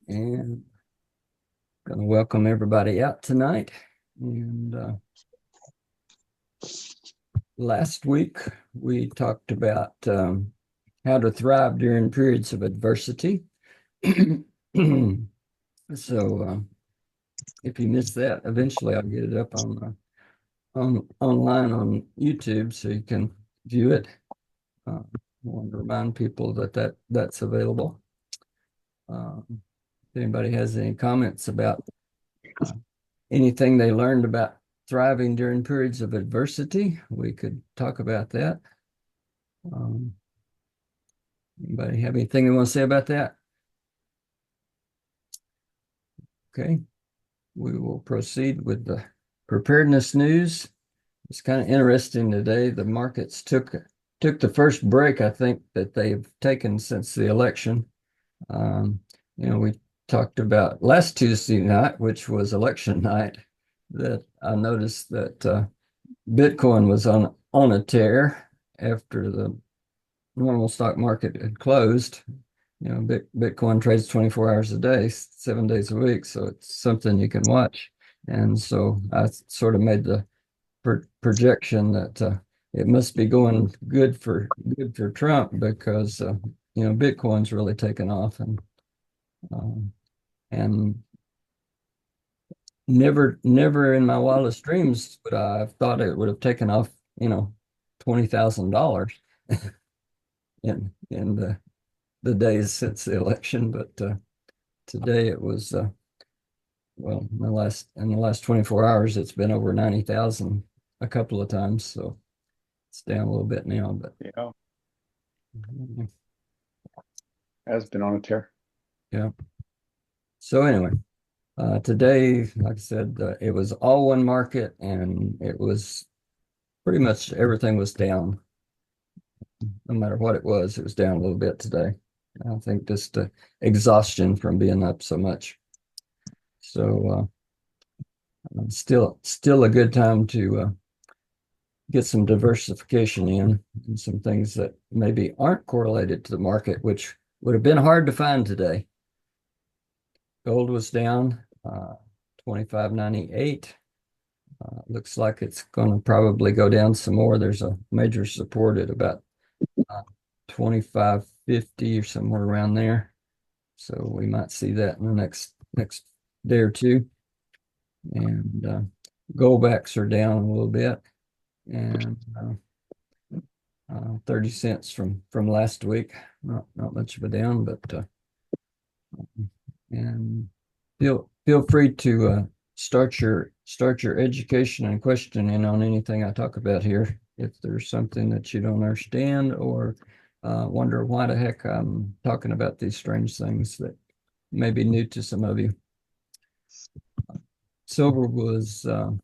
And going to welcome everybody out tonight. And last week we talked about how to thrive during periods of adversity. So if you missed that, eventually I'll get it up on online on YouTube so you can view it. I want to remind people that's available. If anybody has any comments about uh, anything they learned about thriving during periods of adversity, we could talk about that. Um, Anybody have anything they want to say about that? Okay, we will proceed with the preparedness news. It's kind of interesting today. The markets took the first break, I think, that they've taken since the election. Um, we talked about last Tuesday night, which was election night, that I noticed that Bitcoin was on a tear after the normal stock market had closed. Bitcoin trades 24 hours a day, 7 days a week, so it's something you can watch. And so I sort of made the projection that it must be going good for Trump because Bitcoin's really taken off, um, and never in my wildest dreams would I have thought it would have taken off, $20,000 in the days since the election. But today it was well, in the last 24 hours, it's been over 90,000 a couple of times. So it's down a little bit now, but Yeah, mhm, has been on a tear. yeah. So anyway, today, like I said, it was all one market, and it was pretty much everything was down. No matter what it was down a little bit today. I think just exhaustion from being up so much. So still a good time to get some diversification in and some things that maybe aren't correlated to the market, which would have been hard to find today. Gold was down 25.98. Looks like it's going to probably go down some more. There's a major support at about 25.50 or somewhere around there. So we might see that in the next day or two. And goldbacks are down a little bit, and 30 cents from last week. Not much of a down, but and feel free to start your education and questioning on anything I talk about here. If there's something that you don't understand or wonder why the heck I'm talking about these strange things that may be new to some of you. Silver was down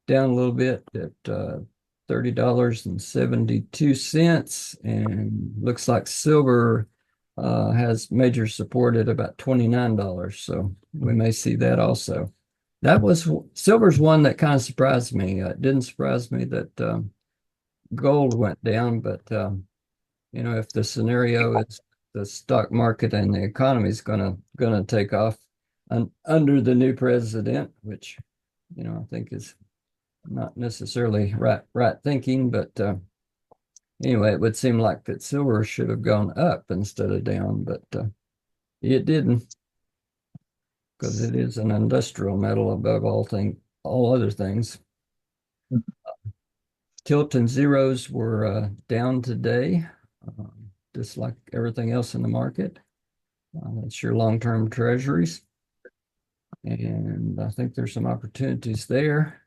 a little bit at $30.72, and looks like silver has major support at about $29. So we may see that also. That was silver's one that kind of surprised me. It didn't surprise me that gold went down, but if the scenario is the stock market and the economy is gonna take off under the new president, which I think is not necessarily right thinking, but anyway, it would seem like that silver should have gone up instead of down, but it didn't, because it is an industrial metal above all other things. Tilt and zeros were down today, just like everything else in the market. That's your long-term treasuries, and I think there's some opportunities there.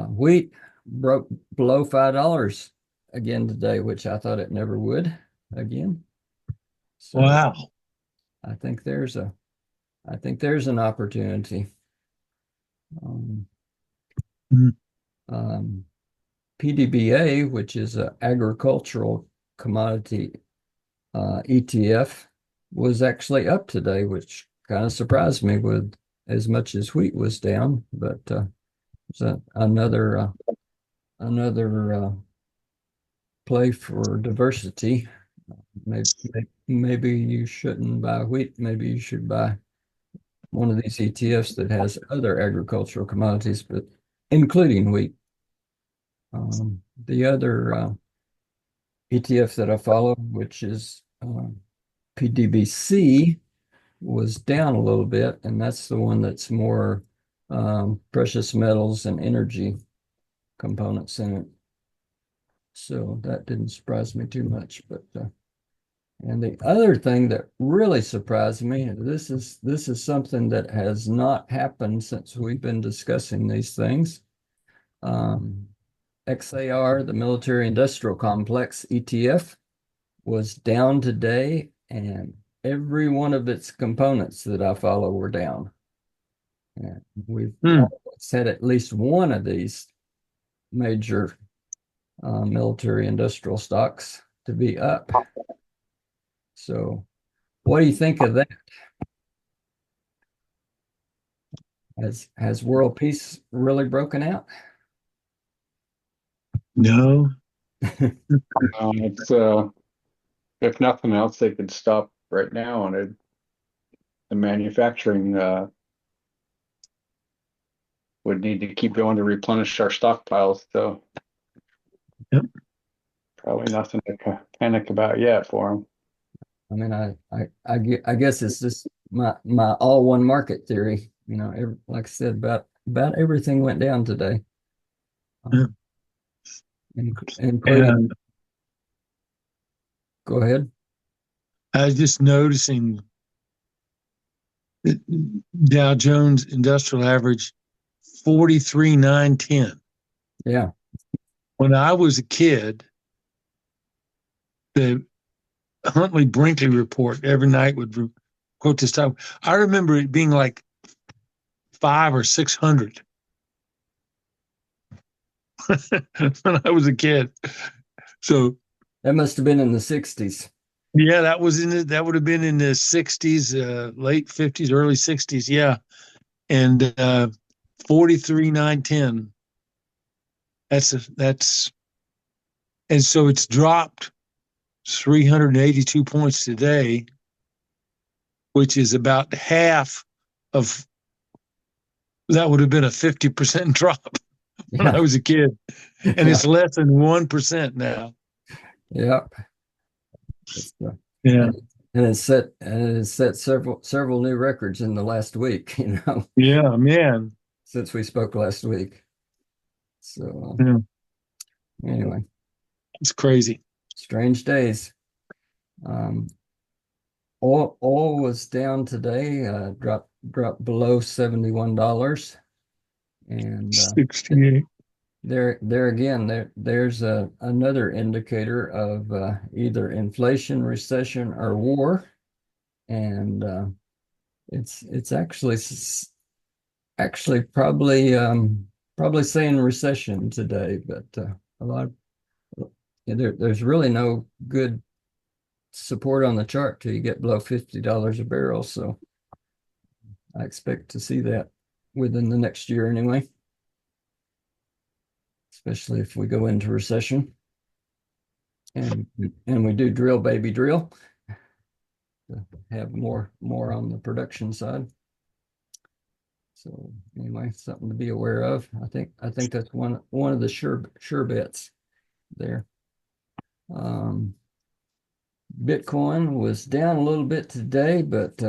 Wheat broke below $5 again today, which I thought it never would again. So Wow. I think there's an opportunity. Um, Mhm. PDBA, which is an agricultural commodity ETF, was actually up today, which kind of surprised me with as much as wheat was down. But it's another play for diversity. Maybe you shouldn't buy wheat. Maybe you should buy one of these ETFs that has other agricultural commodities, but including wheat. The other ETF that I follow, which is PDBC, was down a little bit, and that's the one that's more precious metals and energy components in it. So that didn't surprise me too much. But and the other thing that really surprised me, this is something that has not happened since we've been discussing these things. XAR, the Military Industrial Complex ETF, was down today, and every one of its components that I follow were down. And we've always had at least one of these major military industrial stocks to be up. So, what do you think of that? Has world peace really broken out? No. It's if nothing else, they could stop right now, and the manufacturing would need to keep going to replenish our stockpiles. So, Yep. probably nothing to panic about yet for them. I mean, I guess it's just my all one market theory. Like I said, about everything went down today, Yeah. including. And Go ahead. I was just noticing that Dow Jones Industrial Average 43,910. Yeah. When I was a kid, the Huntley Brinkley report every night would quote this time. I remember it being like 500 or 600 when I was a kid. So That must have been in the 60s. yeah, that would have been in the 60s, late 50s, early 60s. Yeah. And 43,910. And so it's dropped 382 points today, which is about half of that would have been a 50% drop when I was a kid. And it's less than 1% now. Yep. Yeah. And it's set several new records in the last week, Yeah, man. since we spoke last week. So Yeah. anyway, It's crazy. strange days. Oil was down today, dropped below $71, and 68. there again, there's another indicator of either inflation, recession, or war, and it's actually probably saying recession today, but a lot of, there's really no good support on the chart till you get below $50 a barrel. So I expect to see that within the next year anyway, especially if we go into recession and we do drill, baby, drill, to have more on the production side. So anyway, something to be aware of. I think that's one of the sure bets there. Bitcoin was down a little bit today, but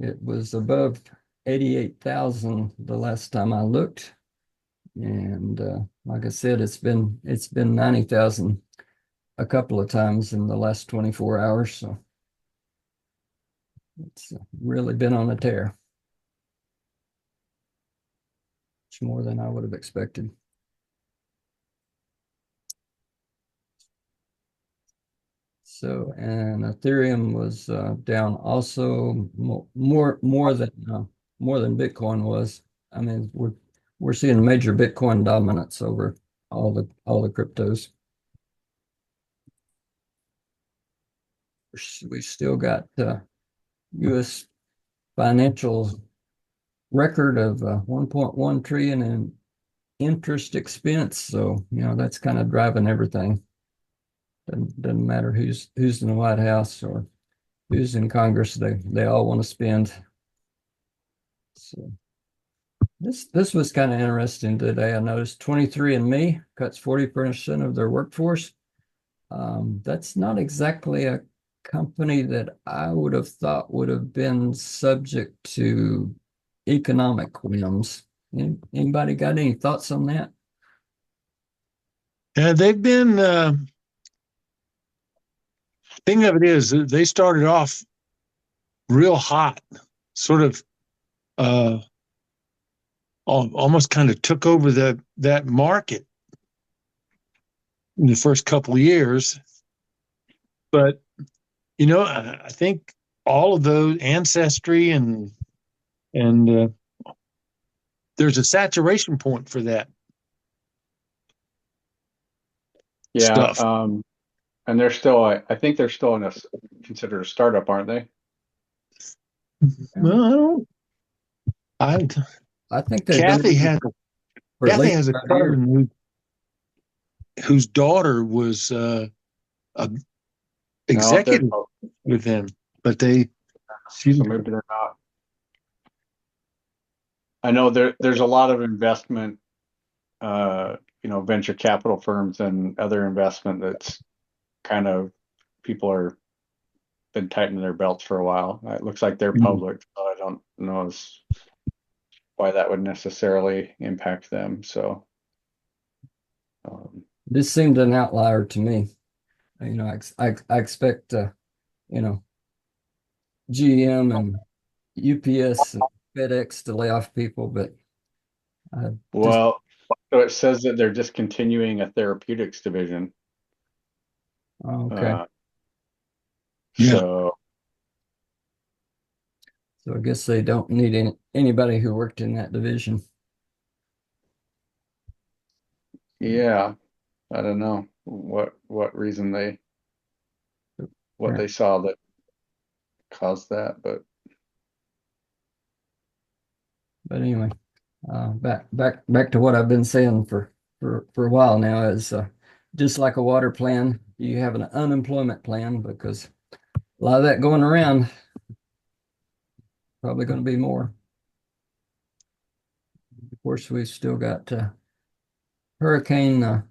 it was above 88,000 the last time I looked. And like I said, it's been 90,000 a couple of times in the last 24 hours. So it's really been on a tear. It's more than I would have expected. So, and Ethereum was down also more than Bitcoin was. I mean, we're seeing major Bitcoin dominance over all the cryptos. We still got U.S. financial record of 1.1 trillion in interest expense. So, that's kind of driving everything. Doesn't matter who's in the White House or who's in Congress. They all want to spend. So this was kind of interesting today. I noticed 23andMe cuts 40% of their workforce. That's not exactly a company that I would have thought would have been subject to economic whims. Anybody got any thoughts on that? And they've been, thing of it is, they started off real hot, sort of almost kind of took over that market in the first couple of years. But I think all of those ancestry and there's a saturation point for that Yeah. stuff. And they're still, I think they're still considered a startup, aren't they? Well, I I think they've been Kathy around has for at Kathy least has a 5 years. cousin whose daughter was a No, they're executive with them, but so she maybe they're not. I know there's a lot of investment, venture capital firms and other investment that's kind of people are been tightening their belts for a while. It looks like they're public, so I don't know why that would necessarily impact them. So, This seemed an outlier to me. I expect GM and UPS and FedEx to lay off people, but just well, so it says that they're discontinuing a therapeutics division. okay. Uh, yeah. so So I guess they don't need anybody who worked in that division. yeah, I don't know what reason what they saw that caused that, but But anyway, back to what I've been saying for a while now is just like a water plan, you have an unemployment plan because a lot of that going around, probably going to be more. Of course, we've still got hurricane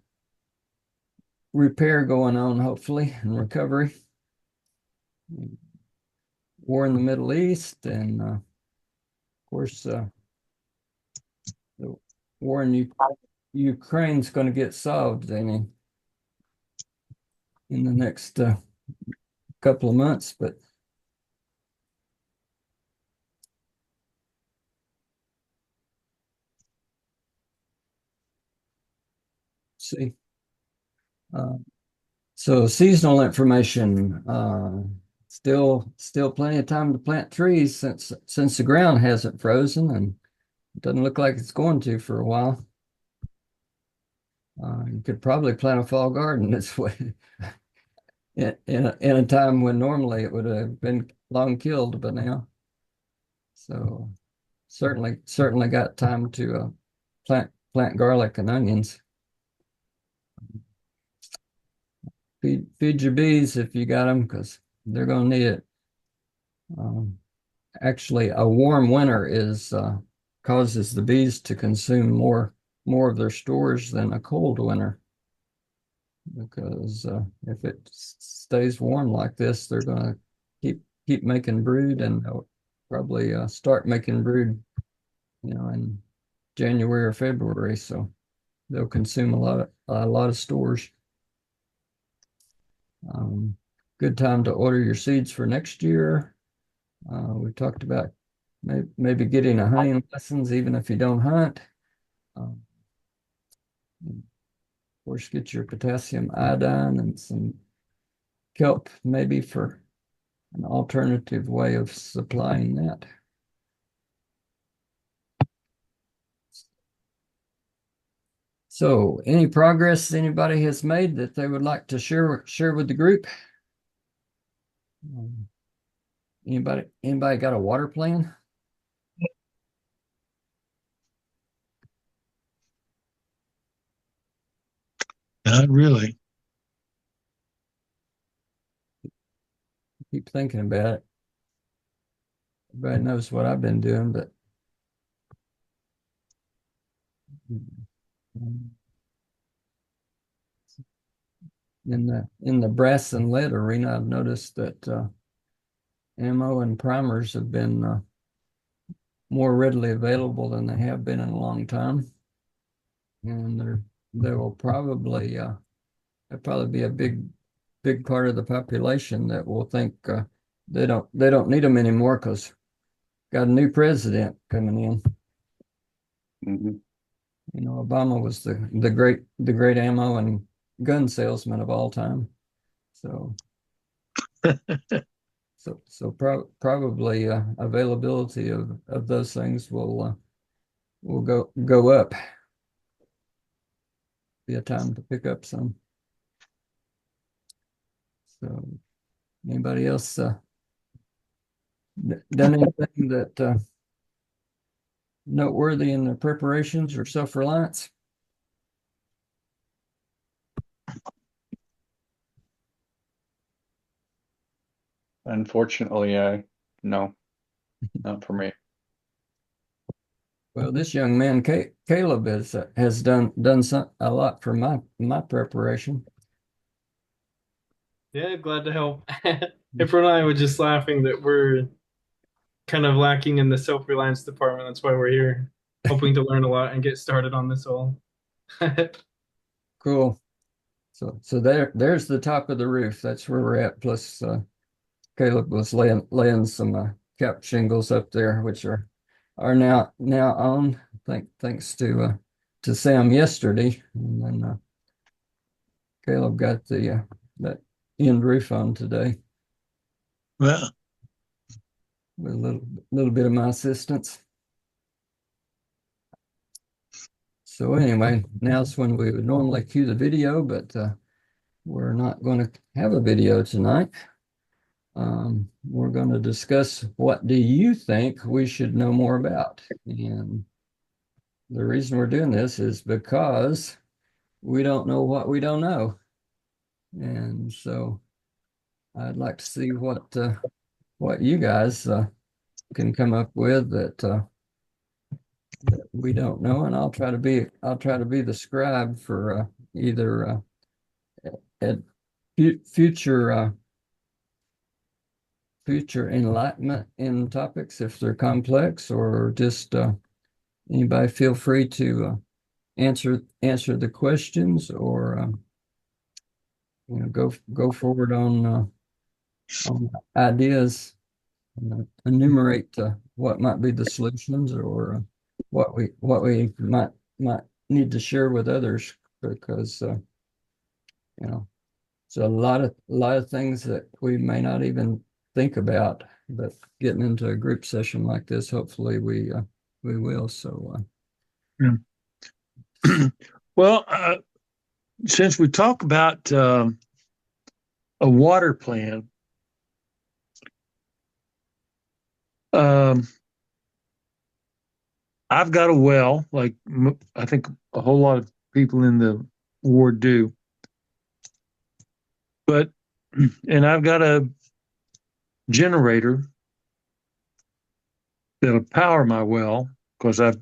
repair going on, hopefully, and recovery. War in the Middle East, and of course, the war in Ukraine's going to get solved, I mean, in the next couple of months. But see, uh, so seasonal information. Still plenty of time to plant trees since the ground hasn't frozen and it doesn't look like it's going to for a while. You could probably plant a fall garden this way in a time when normally it would have been long killed by now. So certainly got time to plant garlic and onions. Feed your bees if you got them because they're going to need it. Um, Actually, a warm winter is causes the bees to consume more of their stores than a cold winter because if it stays warm like this, they're going to keep making brood and they'll probably start making brood, in January or February. So they'll consume a lot of stores. Um, Good time to order your seeds for next year. We talked about maybe getting a hunting lessons even if you don't hunt. Um, of course, get your potassium iodine and some kelp maybe for an alternative way of supplying that. So, any progress anybody has made that they would like to share with the group? Um, anybody got a water plan? Not really. Keep thinking about it. Everybody knows what I've been doing, but In the brass and lead arena, I've noticed that ammo and primers have been more readily available than they have been in a long time, and there will probably there'll probably be a big part of the population that will think they don't need them anymore because got a new president coming in. Mm-hmm. You know, Obama was the great ammo and gun salesman of all time. So probably availability of those things will go up. Be a time to pick up some. So anybody else done anything that noteworthy in their preparations or self-reliance? Unfortunately, no, not for me. Well, this young man, Caleb, has done a lot for my preparation. Yeah, glad to help. April and I were just laughing that we're kind of lacking in the self-reliance department. That's why we're here, hoping to learn a lot and get started on this all. Cool. So there's the top of the roof. That's where we're at. Plus, Caleb was laying some cap shingles up there, which are now on. Thanks to Sam yesterday, and then Caleb got the that end roof on today Well, with a little bit of my assistance. So anyway, now's when we would normally cue the video, but we're not going to have a video tonight. We're going to discuss what do you think we should know more about. And the reason we're doing this is because we don't know what we don't know. And so I'd like to see what you guys can come up with that we don't know, and I'll try to be the scribe for either at future enlightenment in topics if they're complex, or just anybody feel free to answer the questions, or go forward on ideas, enumerate what might be the solutions, or what we might need to share with others, because so a lot of things that we may not even think about, but getting into a group session like this, hopefully we will. So well, since we talk about a water plan, I've got a well, like I think a whole lot of people in the ward do, and I've got a generator that'll power my well because I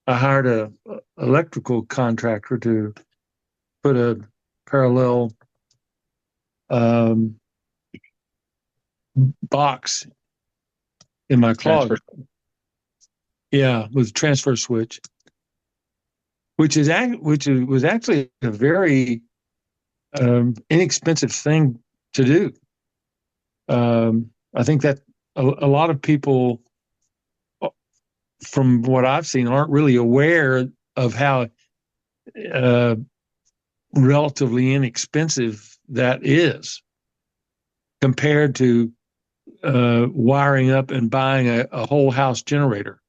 hired a electrical contractor to put a parallel box in my closet. Yeah, with a transfer switch, which was actually a very inexpensive thing to do. I think that a lot of people, from what I've seen, aren't really aware of how relatively inexpensive that is compared to wiring up and buying a whole house generator.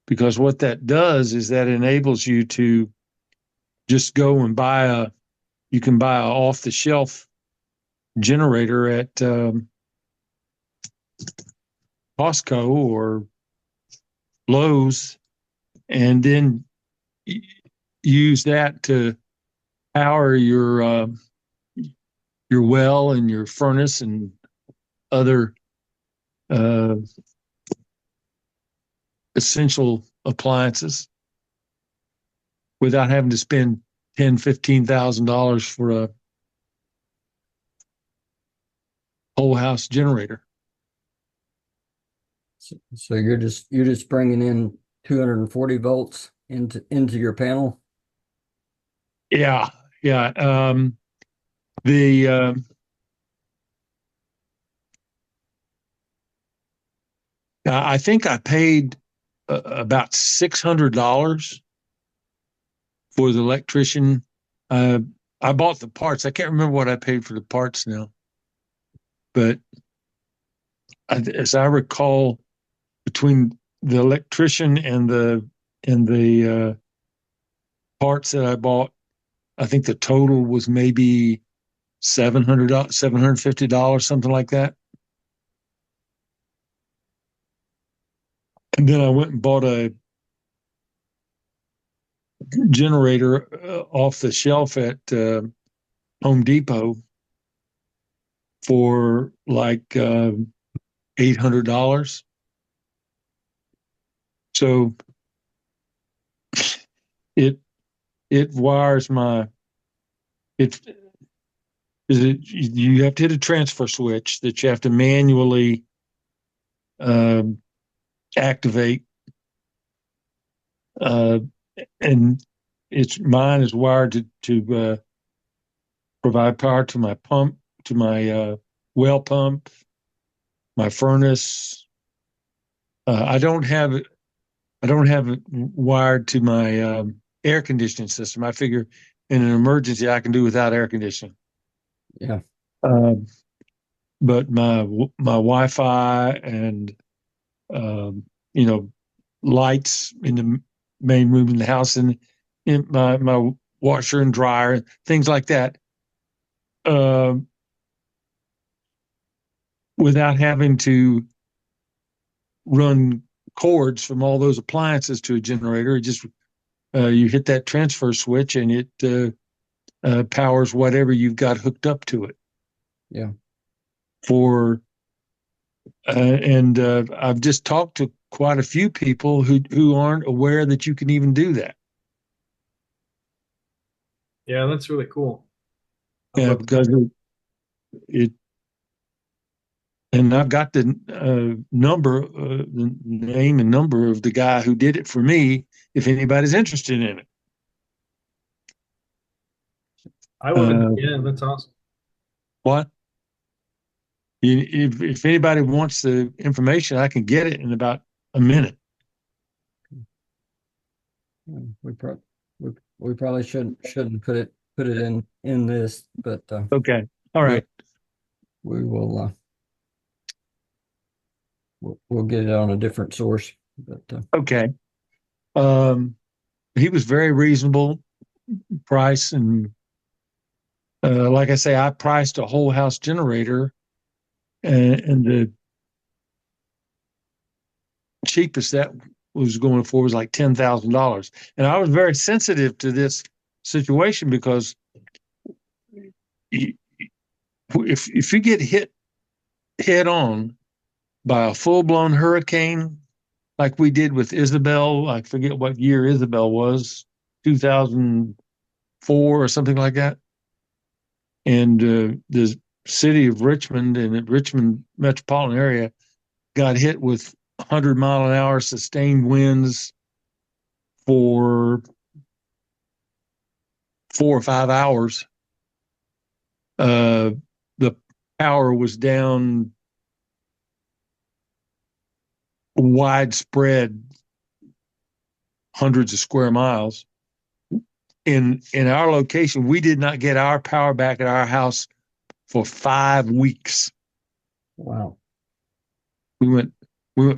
Because what that does is that enables you to just go and you can buy an off-the-shelf generator at Costco or Lowe's, and then use that to power your well and your furnace and other essential appliances. without having to spend $10,000-$15,000 for a whole house generator. So you're just bringing in 240 volts into your panel. Yeah, yeah. The I think I paid about $600 for the electrician. I bought the parts. I can't remember what I paid for the parts now, but as I recall, between the electrician and the parts that I bought, I think the total was maybe $750, something like that. And then I went and bought a generator off the shelf at Home Depot for like $800. So it wires it you have to hit a transfer switch that you have to manually activate, and mine is wired to provide power to my pump, to my well pump, my furnace. I don't have it wired to my air conditioning system. I figure in an emergency I can do without air conditioning. Yeah. But my Wi-Fi and lights in the main room in the house, and in my washer and dryer, things like that, without having to run cords from all those appliances to a generator. It just you hit that transfer switch and it powers whatever you've got hooked up to it. Yeah. And I've just talked to quite a few people who aren't aware that you can even do that. Yeah, that's really cool. Yeah, because it and I've got the the name and number of the guy who did it for me, if anybody's interested in it. I would. Yeah, that's awesome. What? If anybody wants the information, I can get it in about a minute. We probably shouldn't put it in this, but Okay. All right. we will we'll get it on a different source. But Okay. He was very reasonable price, and like I say, I priced a whole house generator, and the cheapest that was going for was like $10,000. And I was very sensitive to this situation because if you get hit head on by a full blown hurricane like we did with Isabel, I forget what year Isabel was, 2004 or something like that, and the city of Richmond and the Richmond metropolitan area got hit with 100-mile-an-hour sustained winds for 4 or 5 hours. The power was down widespread, hundreds of square miles. In our location, we did not get our power back at our house for 5 weeks. wow. We went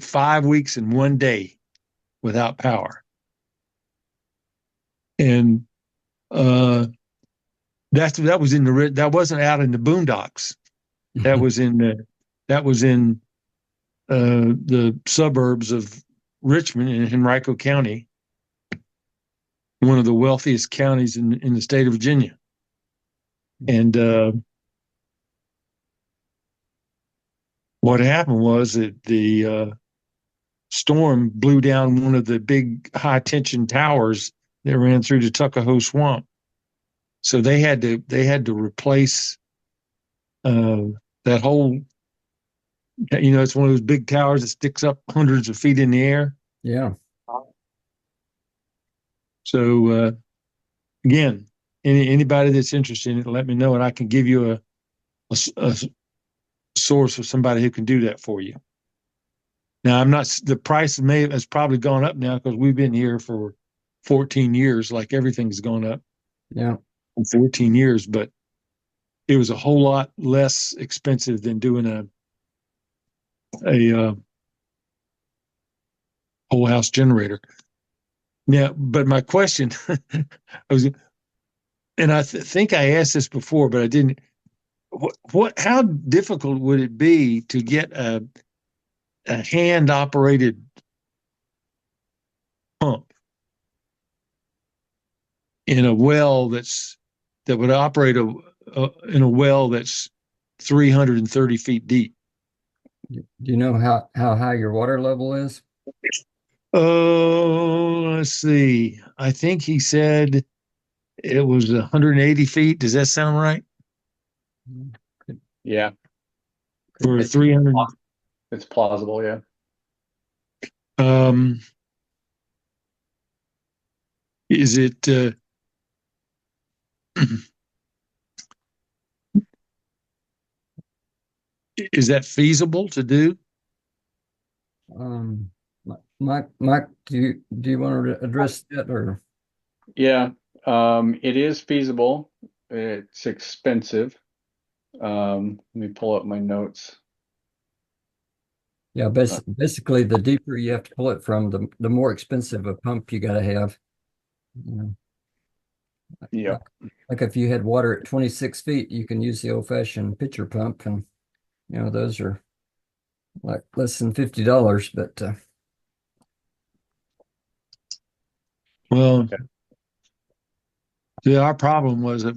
5 weeks and 1 day without power. And that wasn't out in the boondocks. That was in the suburbs of Richmond in Henrico County, one of the wealthiest counties in the state of Virginia. And what happened was that the storm blew down one of the big high tension towers that ran through the Tuckahoe Swamp. So they had to replace that whole. It's one of those big towers that sticks up hundreds of feet in the air. Yeah. So again, anybody that's interested in it, let me know, and I can give you a source of somebody who can do that for you. Now, I'm not. The price has probably gone up now because we've been here for 14 years. Like everything's gone up Yeah. in 14 years, but it was a whole lot less expensive than doing a whole house generator. Now, but my question, I was, and I think I asked this before, but I didn't. How difficult would it be to get a hand operated pump in a well that would operate in a well that's 330 feet deep? Do you know how high your water level is? Oh, let's see. I think he said it was 180 feet. Does that sound right? Yeah, For it's 300. it's plausible. Yeah. Um, is it, is that feasible to do? Um, Mike, do you want to address that or? Yeah, it is feasible. It's expensive. Let me pull up my notes. Yeah, basically, the deeper you have to pull it from, the more expensive a pump you got to have. You know, Yeah. like, like if you had water at 26 feet, you can use the old-fashioned pitcher pump, and those are like less than $50. But Well, Okay. yeah, our problem was that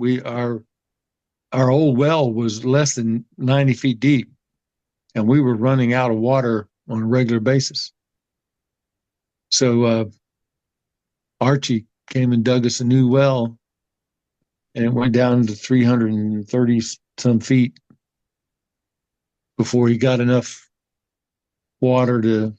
our old well was less than 90 feet deep, and we were running out of water on a regular basis. So Archie came and dug us a new well, and it went down to 330 some feet before he got enough water to.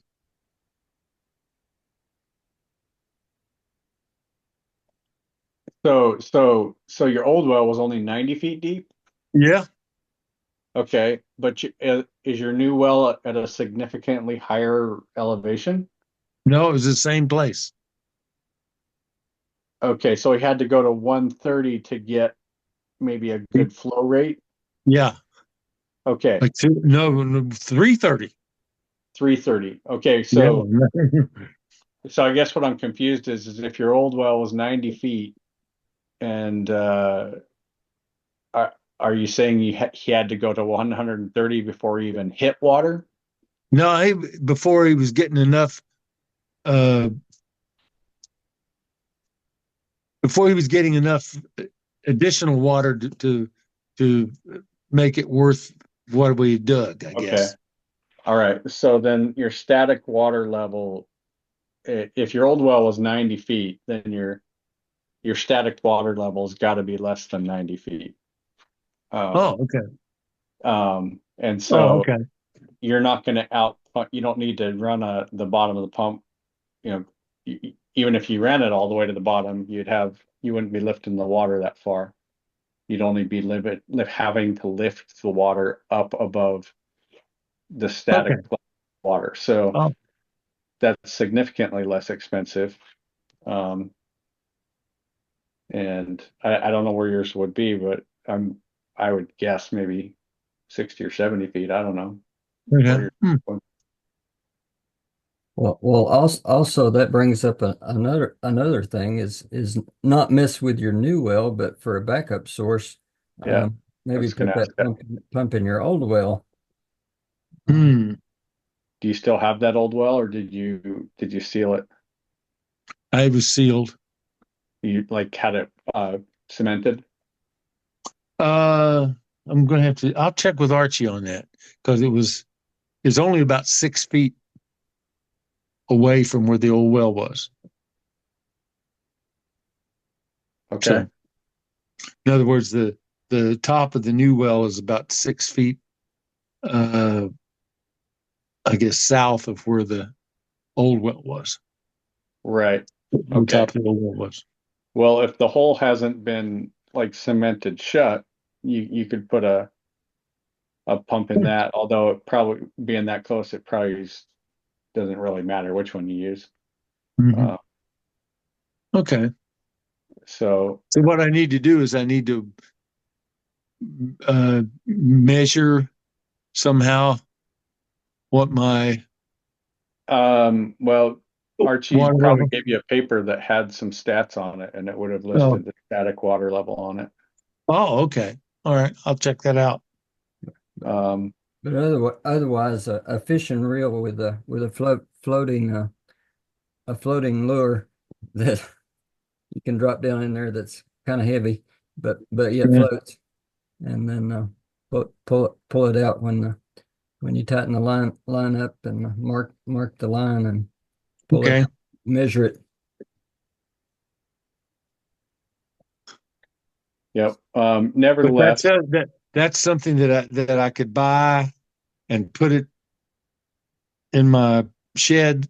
So your old well was only 90 feet deep? Yeah, Okay, but is your new well at a significantly higher elevation? no, it was the same place. Okay, so he had to go to 130 to get maybe a good flow rate. Yeah, Okay, like no 330. 330. Okay, Yeah. so I guess what I'm confused is if your old well was 90 feet and are you saying he had to go to 130 before he even hit water? No, before he was getting enough, uh, before he was getting enough additional water to make it worth what we dug, I Okay. guess. All right. So then your static water level, if your old well was 90 feet, then your static water level's got to be less than 90 feet. Oh, okay. And Oh, so okay. you're not going to you don't need to run the bottom of the pump. Even if you ran it all the way to the bottom, you wouldn't be lifting the water that far. You'd only be having to lift the water up above the Okay. static water. So Oh, that's significantly less expensive. Um, and I don't know where yours would be, but I would guess maybe 60 or 70 feet. I don't know okay. where you're Hmm. going. well, also that brings up another thing is not mess with your new well, but for a backup source, Yeah, I maybe was going put to ask that that. pump in your old well. Hmm. Do you still have that old well, or did you seal it? I was sealed. You like had it cemented? Uh, I'm gonna have to. I'll check with Archie on that because it's only about 6 feet away from where the old well was. Okay. So, in other words, the top of the new well is about 6 feet, I guess, south of where the old well was. Right. The Okay. top of the old well was. Well, if the hole hasn't been like cemented shut, you could put a pump in that, although it probably being that close, it probably doesn't really matter which one you use. Mhm. Uh, Okay. so So what I need to do is I need to measure somehow what my well, Archie water probably level. gave you a paper that had some stats on it, and it would have Oh, listed the static water level on it. oh, okay. All right. I'll check that out. Um, But otherwise, a fishing reel with a floating a floating lure that you can drop down in there that's kind of heavy, but yet Yeah. floats, and then pull it out when you tighten the line up and mark the line and pull it Okay. out, measure it. yep. But Nevertheless, that's something that I could buy and put it in my shed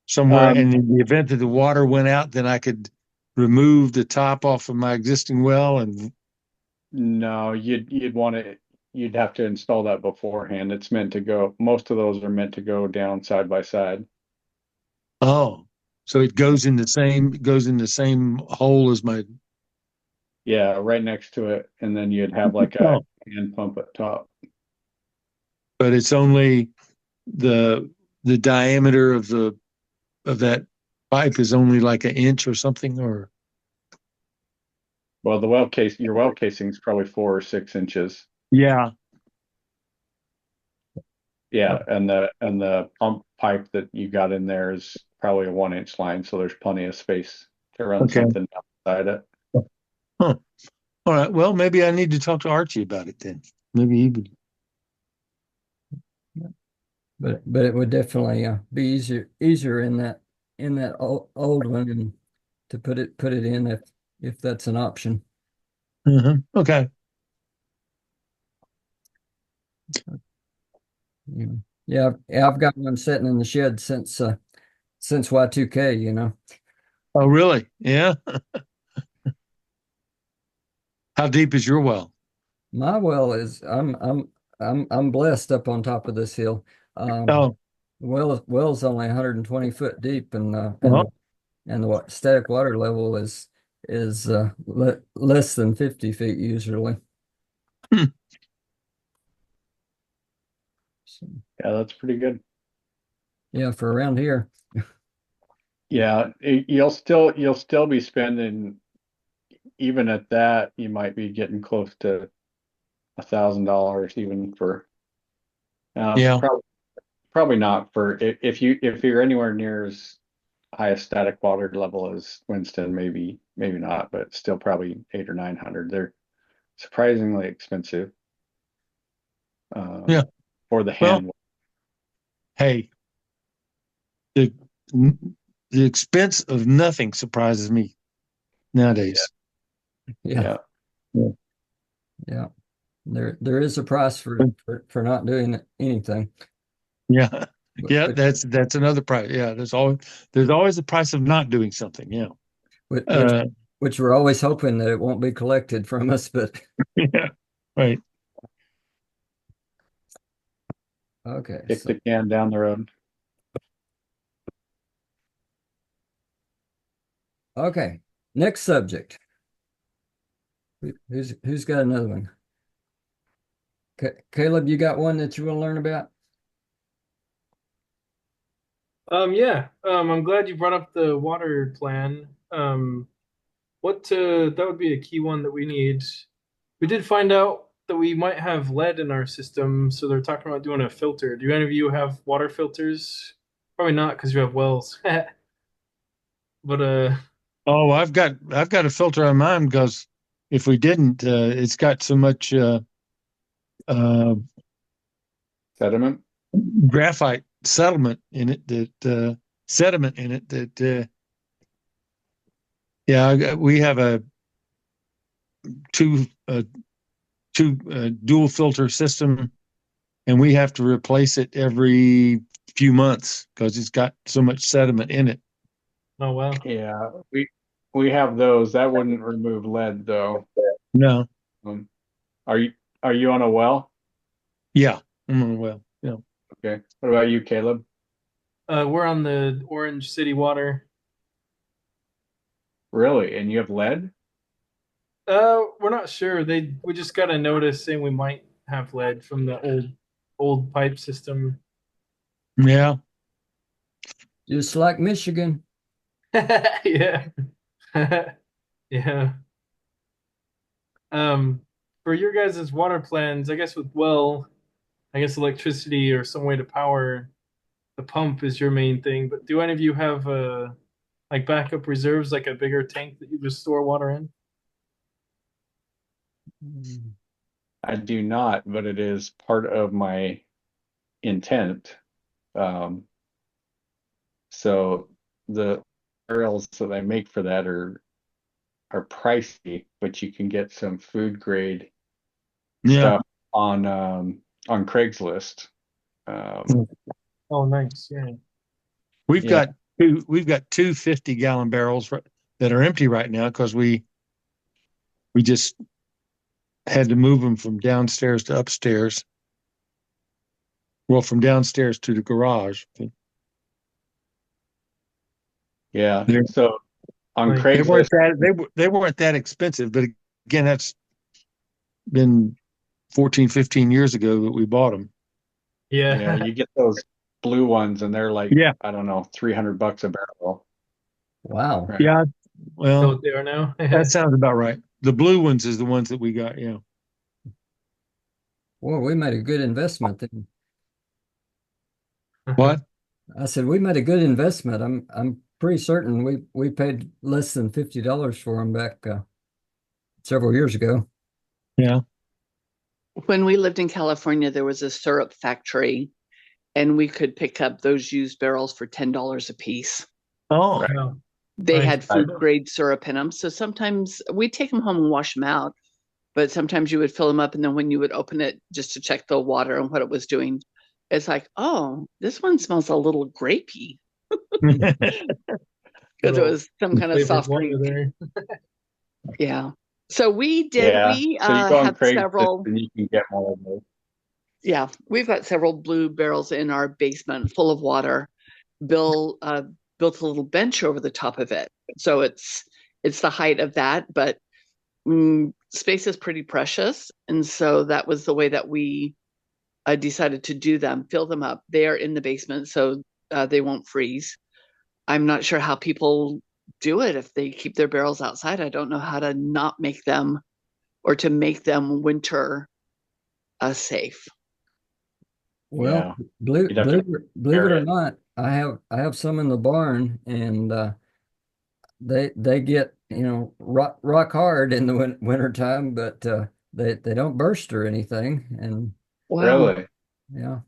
somewhere. And um, in the event that the water went out, then I could remove the top off of my existing well. And no, you'd want to you'd have to install that beforehand. It's meant to go. Most of those are meant to go down side by side. oh, so it goes in the same hole as my. Yeah, right next to it, and then you'd have like a Oh, hand pump at top. but it's only the the diameter of that pipe is only like an inch or something, or Well, your well casing is probably 4 or 6 inches. yeah. Yeah, and the pump pipe that you got in there is probably a 1 inch line, so there's plenty of space to run Okay. something outside it. Huh. All right. Well, maybe I need to talk to Archie about it then. Maybe he would. But it would definitely be easier in that old one and to put it in if that's an option. Okay. Yeah, yeah, I've got one sitting in the shed since Y2K, you know. Oh, really? Yeah. How deep is your well? My well is I'm blessed up on top of this hill. Oh, Well's only 120 foot deep, well, and the static water level is less than 50 feet usually. hmm. So, Yeah, that's pretty good. yeah, for around here. Yeah, you'll still be spending even at that, you might be getting close to $1,000 even for Yeah. probably not for if you're anywhere near as high a static water level as Winston, maybe not, but still probably 8 or 900. They're surprisingly expensive Yeah. for the Well, hand. hey, the the expense of nothing surprises me nowadays. Yeah, Yeah. Yeah. yeah. There is a price for not doing anything. Yeah. Yeah, Which, that's another price. Yeah, there's always the price of not doing something. Yeah. which, which Uh, which we're always hoping that it won't be collected from us, but yeah. Right. okay. Kick the can down the road. Okay, next subject. Who's got another one? Caleb, you got one that you want to learn about? Yeah. I'm glad you brought up the water plan. That would be a key one that we need. We did find out that we might have lead in our system, so they're talking about doing a filter. Do any of you have water filters? Probably not because you have wells. But Oh, I've got a filter on mine because if we didn't, it's got so much uh, Sediment. graphite sediment in it that Yeah, we have a two dual filter system, and we have to replace it every few months because it's got so much sediment in it. Oh well. Yeah, we have those. That wouldn't remove lead though. No, Um, are you on a well? yeah, well, yeah. Okay. What about you, Caleb? We're on the Orange City water. Really? And you have lead? We're not sure. We just got a notice saying we might have lead from the old pipe system. Yeah. Just like Michigan. Yeah. Yeah. Um, for your guys' water plans, I guess I guess electricity or some way to power the pump is your main thing. But do any of you have like backup reserves, like a bigger tank that you just store water in? I do not, but it is part of my intent. Um, so the barrels that I make for that are pricey, but you can get some food grade Yeah. stuff on Craigslist. Um, Oh, nice. Yeah. We've yeah, got two 50-gallon barrels that are empty right now because we just had to move them from downstairs to upstairs. Well, from downstairs to the garage. yeah. They're- So on Like, Craigslist, they weren't that expensive, but again, that's been 14, 15 years ago that we bought them. yeah, yeah. you get those blue ones and they're like, Yeah. I don't know, $300 a barrel. Wow. Right. Yeah. So Well, what they are now? that sounds about right. The blue ones is the ones that we got. Yeah. Well, we made a good investment then. What? I said we made a good investment. I'm pretty certain we paid less than $50 for them back several years ago. Yeah. When we lived in California, there was a syrup factory, and we could pick up those used barrels for $10 a piece. Oh, Right. Wow. They Nice. had food grade syrup in them. So sometimes we'd take them home and wash them out, but sometimes you would fill them up. And then when you would open it just to check the water and what it was doing, it's like, oh, this one smells a little grapey because it Little was some kind of flavored soft water drink. there. Yeah. So we Yeah. we So you go on have Craigslist several. and you can get more of those. Yeah, we've got several blue barrels in our basement full of water. Bill built a little bench over the top of it, so it's the height of that, but space is pretty precious, and so that was the way that we decided to do them. Fill them up. They are in the basement, so they won't freeze. I'm not sure how people do it if they keep their barrels outside. I don't know how to not make them or to make them winter safe. Well, Yeah. believe You'd have believe to believe it or it. not, I have some in the barn, and they get rock hard in the winter time, but they don't burst or anything, and Wow. Really? yeah,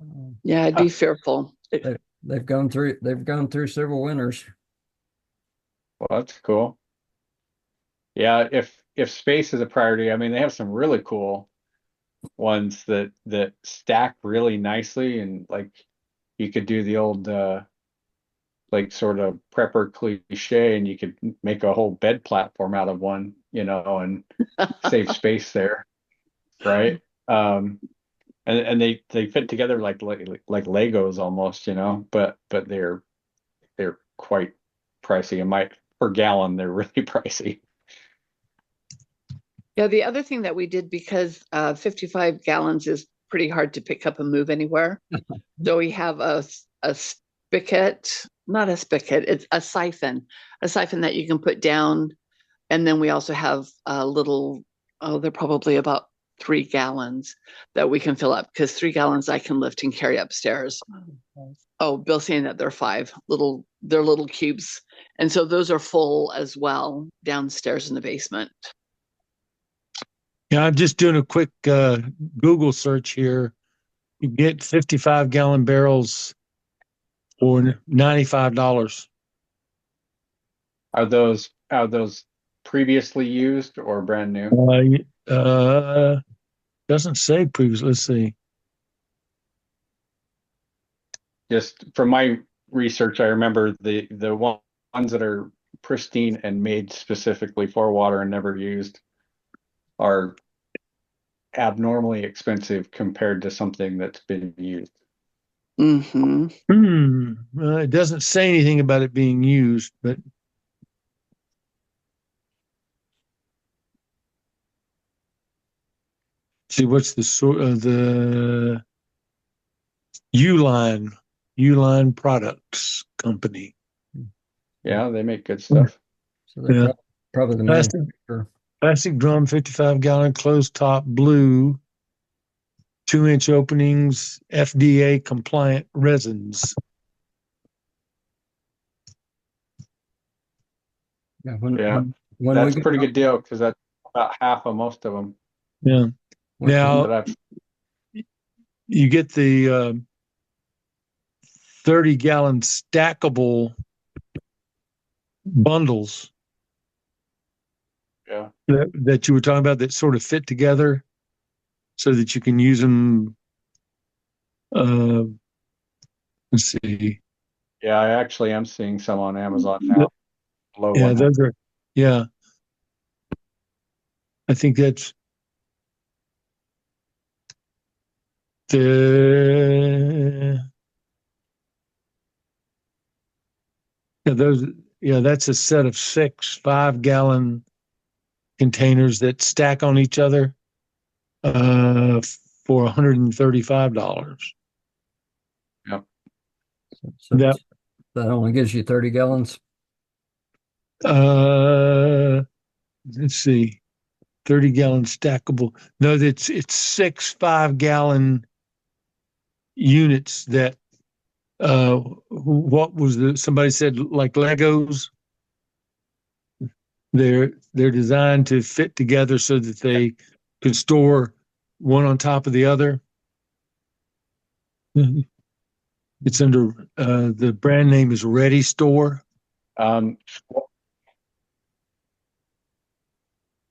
um, Yeah, I'd be fearful. they've gone through several winters. Well, that's cool. Yeah, if space is a priority, I mean, they have some really cool ones that stack really nicely, and like you could do the old like sort of prepper cliche, and you could make a whole bed platform out of one, and save space there, right? And they fit together like Legos almost, but they're quite pricey. And might per gallon, they're really pricey. Yeah, the other thing that we did, because 55 gallons is pretty hard to pick up and move anywhere. So we have a spigot, not a spigot, it's a siphon that you can put down. And then we also have a little, they're probably about 3 gallons that we can fill up, because 3 gallons I can lift and carry upstairs. Oh, Bill's saying that they're little cubes. And so those are full as well downstairs in the basement. yeah. I'm just doing a quick Google search here. You get 55-gallon barrels for $95. Are those previously used or brand new? Doesn't say previous. Let's see. Just from my research, I remember the ones that are pristine and made specifically for water and never used are abnormally expensive compared to something that's been used. Mm-hmm. It doesn't say anything about it being used, but see what's the sort of the Uline Products Company. Yeah, they make good stuff. So they're Yeah. probably the Plastic, manufacturer. plastic drum, 55-gallon, closed top, blue, 2-inch openings, FDA compliant resins. Yeah, Yeah, when we that's a get pretty good deal because that's about half of most of them Yeah. Now that I've. you get the 30-gallon stackable bundles Yeah, that you were talking about that sort of fit together so that you can use them. Uh, let's see. yeah, I actually am seeing some on Amazon now. Low Yeah, one. those are. Yeah, I think that's the. Yeah, those. Yeah, that's a set of 6 5-gallon containers that stack on each other for $135. Yep. so That that only gives you 30 gallons. let's see, 30-gallon stackable. No, it's 6 5-gallon units that what was somebody said like Legos. They're designed to fit together so that they can store one on top of the other. It's under the brand name is Ready Store. Um,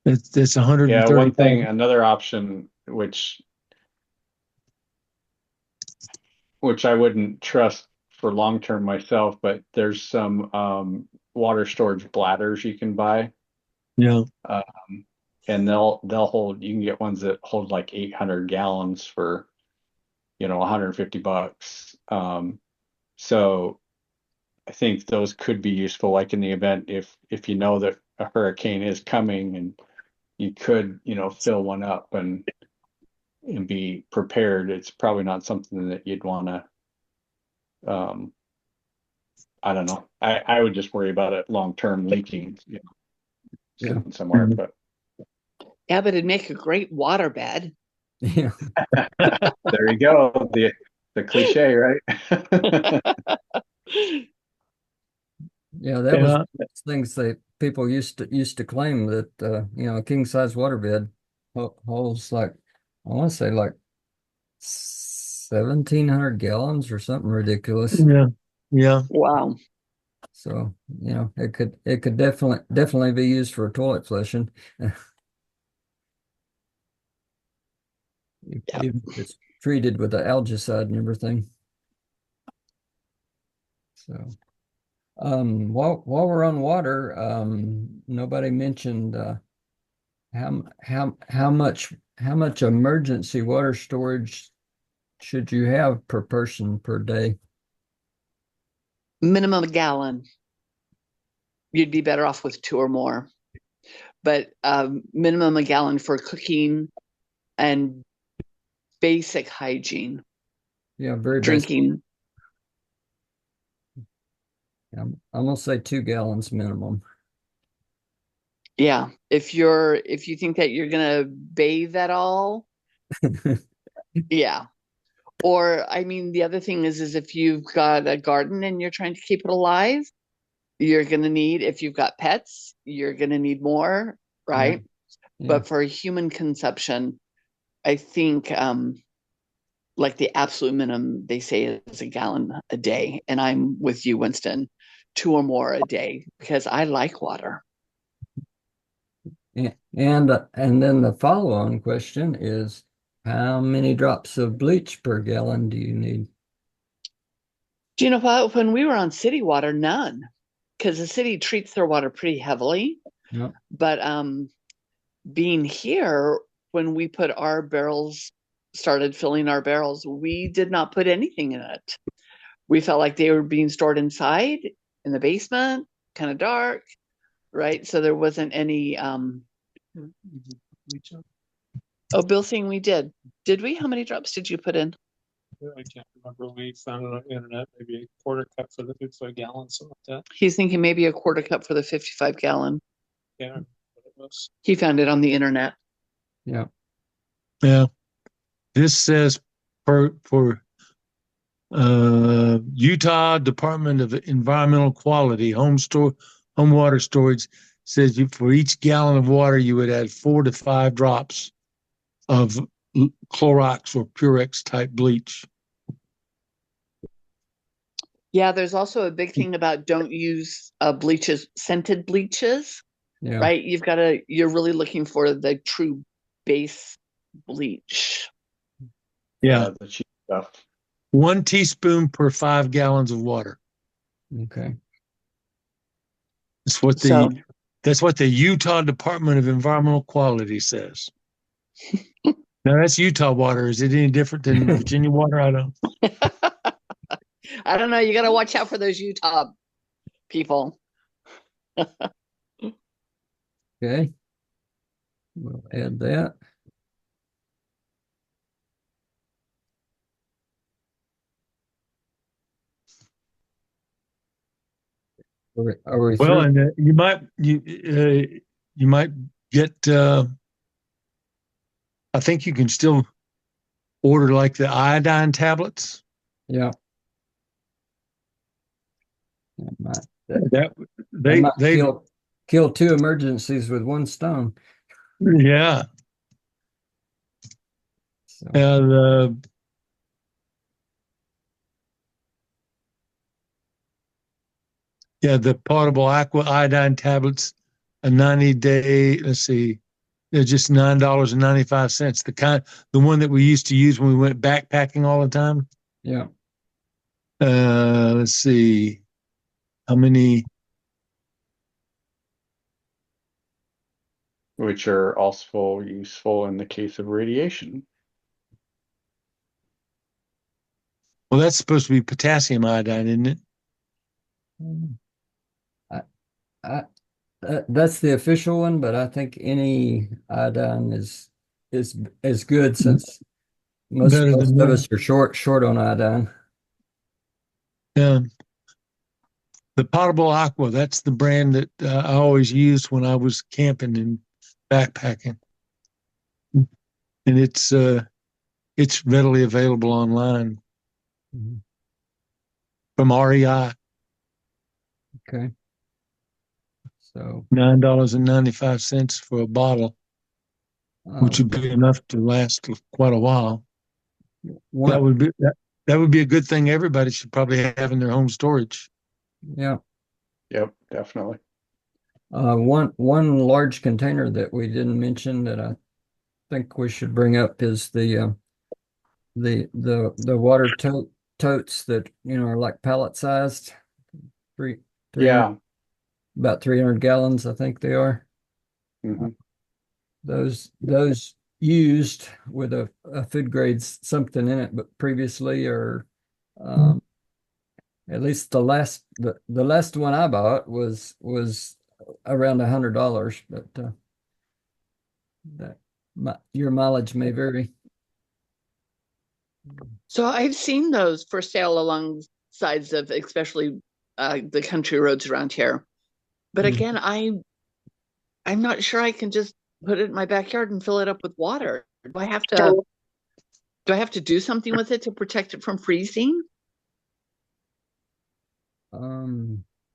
That's yeah, one thing, 135. another option, which I wouldn't trust for long term myself, but there's some water storage bladders you can buy, Yeah, and they'll hold. You can get ones that hold like 800 gallons for $150. So I think those could be useful, like in the event if you know that a hurricane is coming and you could fill one up and be prepared. It's probably not something that you'd want to. Um, I don't know. I would just worry about it long term leaking, Yeah. sitting somewhere. But Yeah, but it'd make a great water bed. Yeah. there you go. The cliche, right? Yeah, that was yeah, things that people used to claim that a king size waterbed holds like I want to say like 1,700 gallons or something ridiculous. yeah, yeah. Wow. So, it could definitely be used for toilet flushing. Yeah. Even if it's treated with the algicide and everything. So, while we're on water, nobody mentioned how much emergency water storage should you have per person per day? Minimum a gallon. You'd be better off with 2 or more. But minimum a gallon for cooking and basic hygiene, Yeah, very basic. drinking. I'm gonna say 2 gallons minimum. Yeah. If you think that you're gonna bathe at all, yeah. Or I mean, the other thing is if you've got a garden and you're trying to keep it alive, you're gonna need, if you've got pets, you're gonna need more, Yeah, right? yeah, But for human consumption, I think like the absolute minimum they say is a gallon a day. And I'm with you, Winston. 2 or more a day because I like water. And then the follow-on question is, how many drops of bleach per gallon do you need? Do you know what? When we were on city water, none, because the city treats their water pretty heavily. Yep. But being here, when we put our barrels, started filling our barrels, we did not put anything in it. We felt like they were being stored inside in the basement, kind of dark, right? So there wasn't any. Oh, Bill, saying we did. Did we? How many drops did you put in? I can't remember. We found it on the internet, maybe a quarter cup for the 55 gallons, something like that. He's thinking maybe a quarter cup for the 55 gallon. Yeah, I don't know what it was. He found it on the internet. Yeah. Yeah. This says for Utah Department of Environmental Quality home water storage says for each gallon of water you would add 4 to 5 drops of Clorox or Purex type bleach. Yeah, there's also a big thing about don't use bleaches, scented bleaches, Yeah. right? You're really looking for the true base bleach. Yeah. The cheap stuff. 1 teaspoon per 5 gallons of water. Okay. That's what the Utah Department of Environmental Quality says. Now that's Utah water. Is it any different than Virginia water? I don't. I don't know. You got to watch out for those Utah people. Okay. We'll add that. Are we Well, through? and you might get. I think you can still order like the iodine tablets. Yeah. That They might they kill 2 emergencies with 1 stone. yeah. So, the potable aqua iodine tablets, a 90-day. Let's see, they're just $9.95. The one that we used to use when we went backpacking all the time. yeah. Let's see, how many? Which are also useful in the case of radiation. Well, that's supposed to be potassium iodine, isn't it? That's the official one, but I think any iodine is good since most Better than of that. us are short on iodine. Yeah. The potable aqua, that's the brand that I always used when I was camping and backpacking. And it's readily available online from REI. Okay. So $9.95 for a bottle, which would be enough to last quite a while. That would be a good thing everybody should probably have in their home storage. Yeah. Yep, definitely. One large container that we didn't mention that I think we should bring up is the water totes that are like pallet sized. Yeah. About 300 gallons, I think they are. Mm-hmm. Those used with a food grade something in it, but previously, or at least the last one I bought was around $100, but your mileage may vary. So I've seen those for sale along sides of, especially the country roads around here. But again, I'm not sure I can just put it in my backyard and fill it up with water. Do I have to do something with it to protect it from freezing?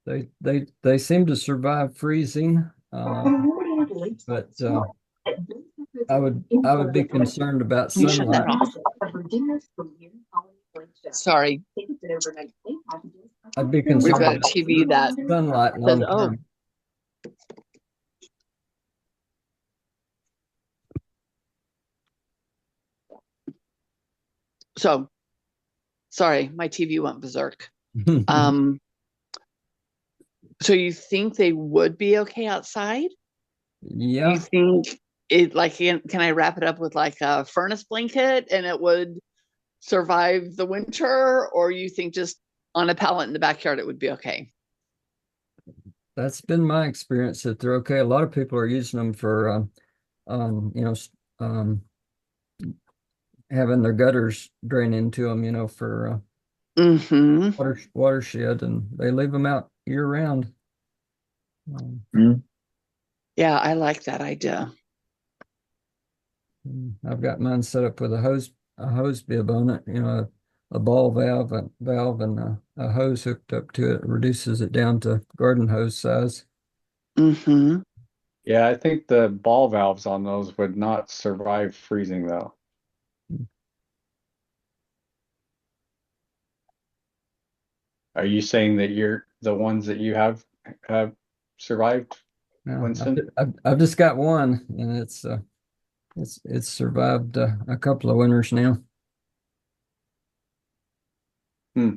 They seem to survive freezing, but I would be concerned about sunlight. Sorry. I'd be We've concerned got a about TV that sunlight says, long "Oh, term. so sorry, my TV went berserk." Um, so you think they would be okay outside? Yeah, You think it like can I wrap it up with like a furnace blanket and it would survive the winter, or you think just on a pallet in the backyard it would be okay? that's been my experience that they're okay. A lot of people are using them for, you know, having their gutters drain into them, for Mm-hmm. watershed, and they leave them out year round. Um, Yeah, I like that idea. I've got mine set up with a hose bib on it, a ball valve and a hose hooked up to it. It reduces it down to garden hose size. Mm-hmm. Yeah, I think the ball valves on those would not survive freezing though. Are you saying that the ones that you have survived, Now, Winston? I've just got one, and it's survived a couple of winters now. Hmm.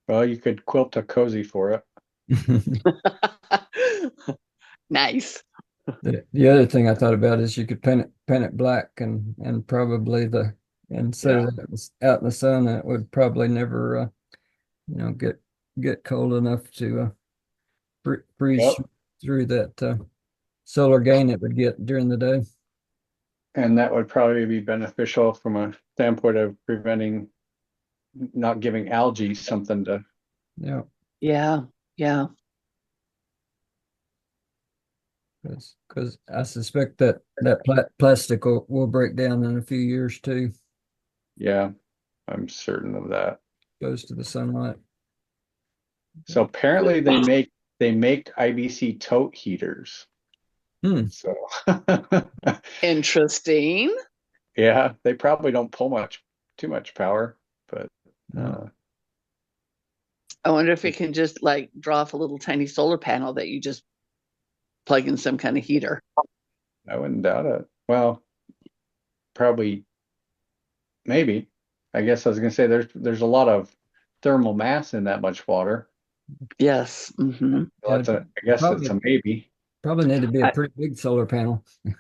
Well, you could quilt a cozy for it. Nice. The other thing I thought about is you could paint it black, and probably and set Yeah. it out in the sun, and it would probably never get cold enough to freeze Yep. through that solar gain it would get during the day. And that would probably be beneficial from a standpoint of preventing not giving algae something to. Yeah, Yeah. Yeah. because I suspect that plastic will break down in a few years too, Yeah, I'm certain of that. goes to the sunlight. So apparently they make IBC tote heaters. Hmm. So Interesting. yeah, they probably don't pull too much power, but No. I wonder if it can just like draw off a little tiny solar panel that you just plug in some kind of heater. I wouldn't doubt it. Well, probably, maybe. I guess I was gonna say there's a lot of thermal mass in that much water. Yes. Mm-hmm. So I guess it's Probably a maybe. probably need to be a I, pretty big solar panel. At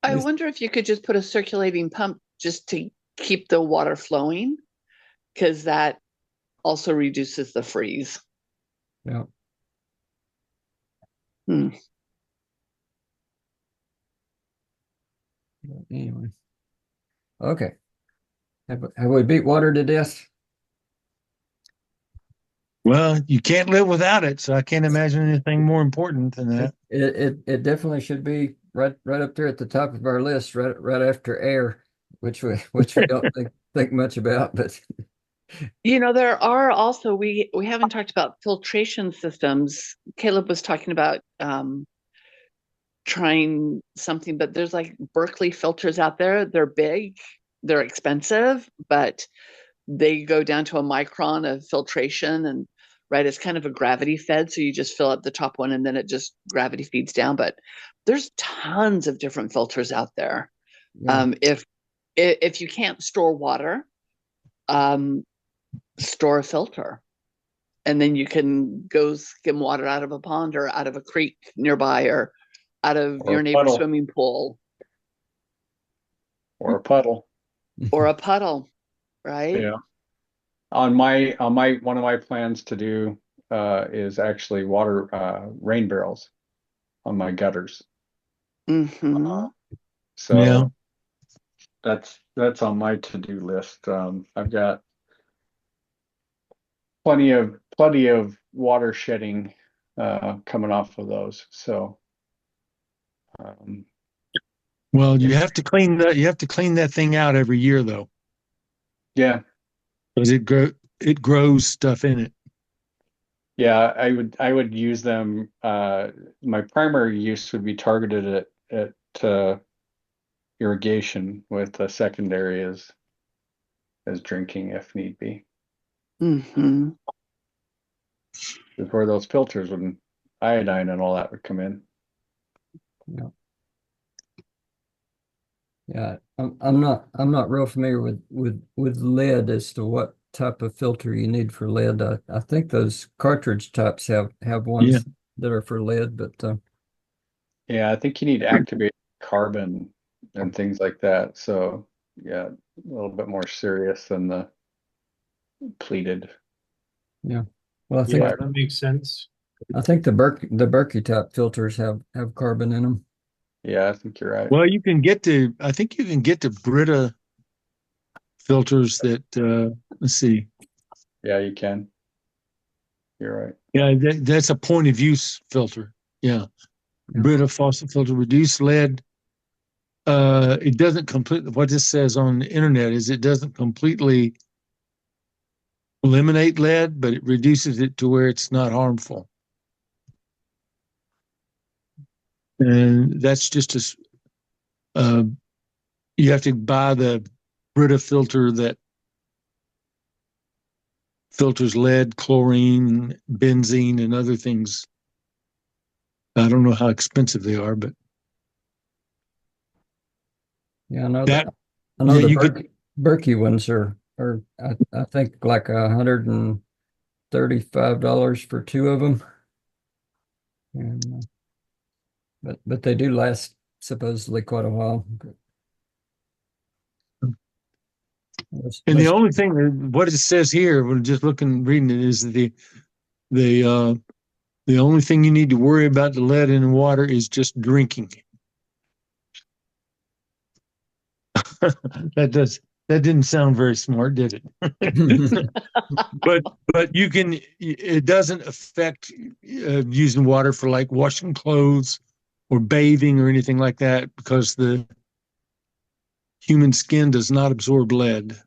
I least, wonder if you could just put a circulating pump just to keep the water flowing, because that also reduces the freeze. yeah. Hmm. But anyway, okay. Have we beat water to death? Well, you can't live without it, so I can't imagine anything more important than that. It definitely should be right up there at the top of our list, right after air, which we don't think much about, but There are also we haven't talked about filtration systems. Caleb was talking about trying something, but there's like Berkeley filters out there. They're big, they're expensive, but they go down to a micron of filtration, and right, it's kind of a gravity fed, so you just fill up the top one and then it just gravity feeds down. But there's tons of different filters out there. yeah. If you can't store water, um, store a filter, and then you can go skim water out of a pond or out of a creek nearby or out of Or your a neighbor's puddle. swimming pool Or a puddle. or a puddle, right? Yeah. On my one of my plans to do is actually water rain barrels on my gutters. Mm-hmm. Yeah. So that's on my to-do list. I've got plenty of water shedding coming off of those. So um, Well, you have to clean that thing out every year though, yeah, because it grows stuff in it. yeah, I would use them. My primary use would be targeted at irrigation, with the secondary is as drinking if need be. Hmm. Before those filters when iodine and all that would come in. Yeah. Yeah, I'm not real familiar with lead as to what type of filter you need for lead. I think those cartridge types have Yeah. ones that are for lead, but Yeah, I think you need activated carbon and things like that. So yeah, a little bit more serious than the pleated. yeah. Well, Yeah, that makes sense. I think the Berkey type filters have carbon in them. Yeah, I think you're right. Well, I think you can get the Brita filters that, let's see. Yeah, you can. You're right. Yeah, that's a point of use filter. Yeah. Yeah. Brita faucet filter, reduce lead. It doesn't completely, what this says on the internet is it doesn't completely eliminate lead, but it reduces it to where it's not harmful. And that's just you have to buy the Brita filter that filters lead, chlorine, benzene, and other things. I don't know how expensive they are, but Yeah, I know that, I know yeah, the you could, Berkey ones are I think like $135 for two of them, and but they do last supposedly quite a while. and the only thing, what it says here, when just reading it, is the the only thing you need to worry about the lead in the water is just drinking. That didn't sound very smart, did it? but it doesn't affect using water for like washing clothes or bathing or anything like that because the human skin does not absorb lead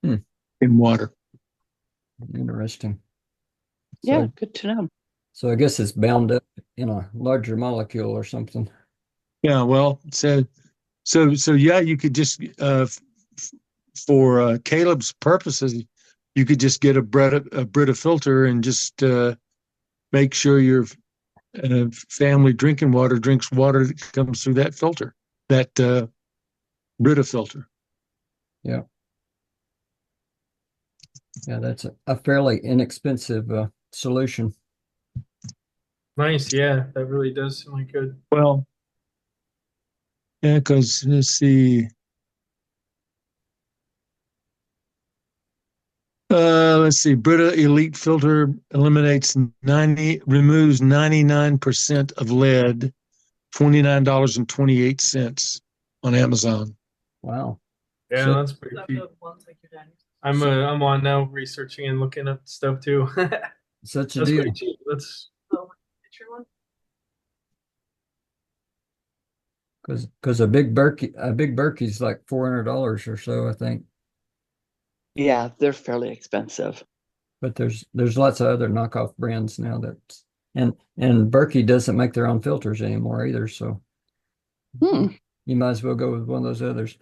Hmm. in water. Interesting. Yeah, So good to know. so I guess it's bound up in a larger molecule or something. Yeah, well, so yeah, you could just for Caleb's purposes, you could just get a Brita filter and just make sure your family drinking water drinks water that comes through that filter, that Brita filter. Yeah. Yeah, that's a fairly inexpensive solution. Nice. Yeah, that really does sound like good. Well, yeah, because let's see. Let's see. Brita Elite Filter removes 99% of lead, $29.28 on Amazon. Wow. Yeah, So- that's pretty cheap. I'm on now researching and looking at stuff too. Such a That's deal. pretty cheap. That's Because a big Berkey's like $400 or so, I think. Yeah, they're fairly expensive. But there's lots of other knockoff brands now and Berkey doesn't make their own filters anymore either, so Hmm. you might as well go with one of those others.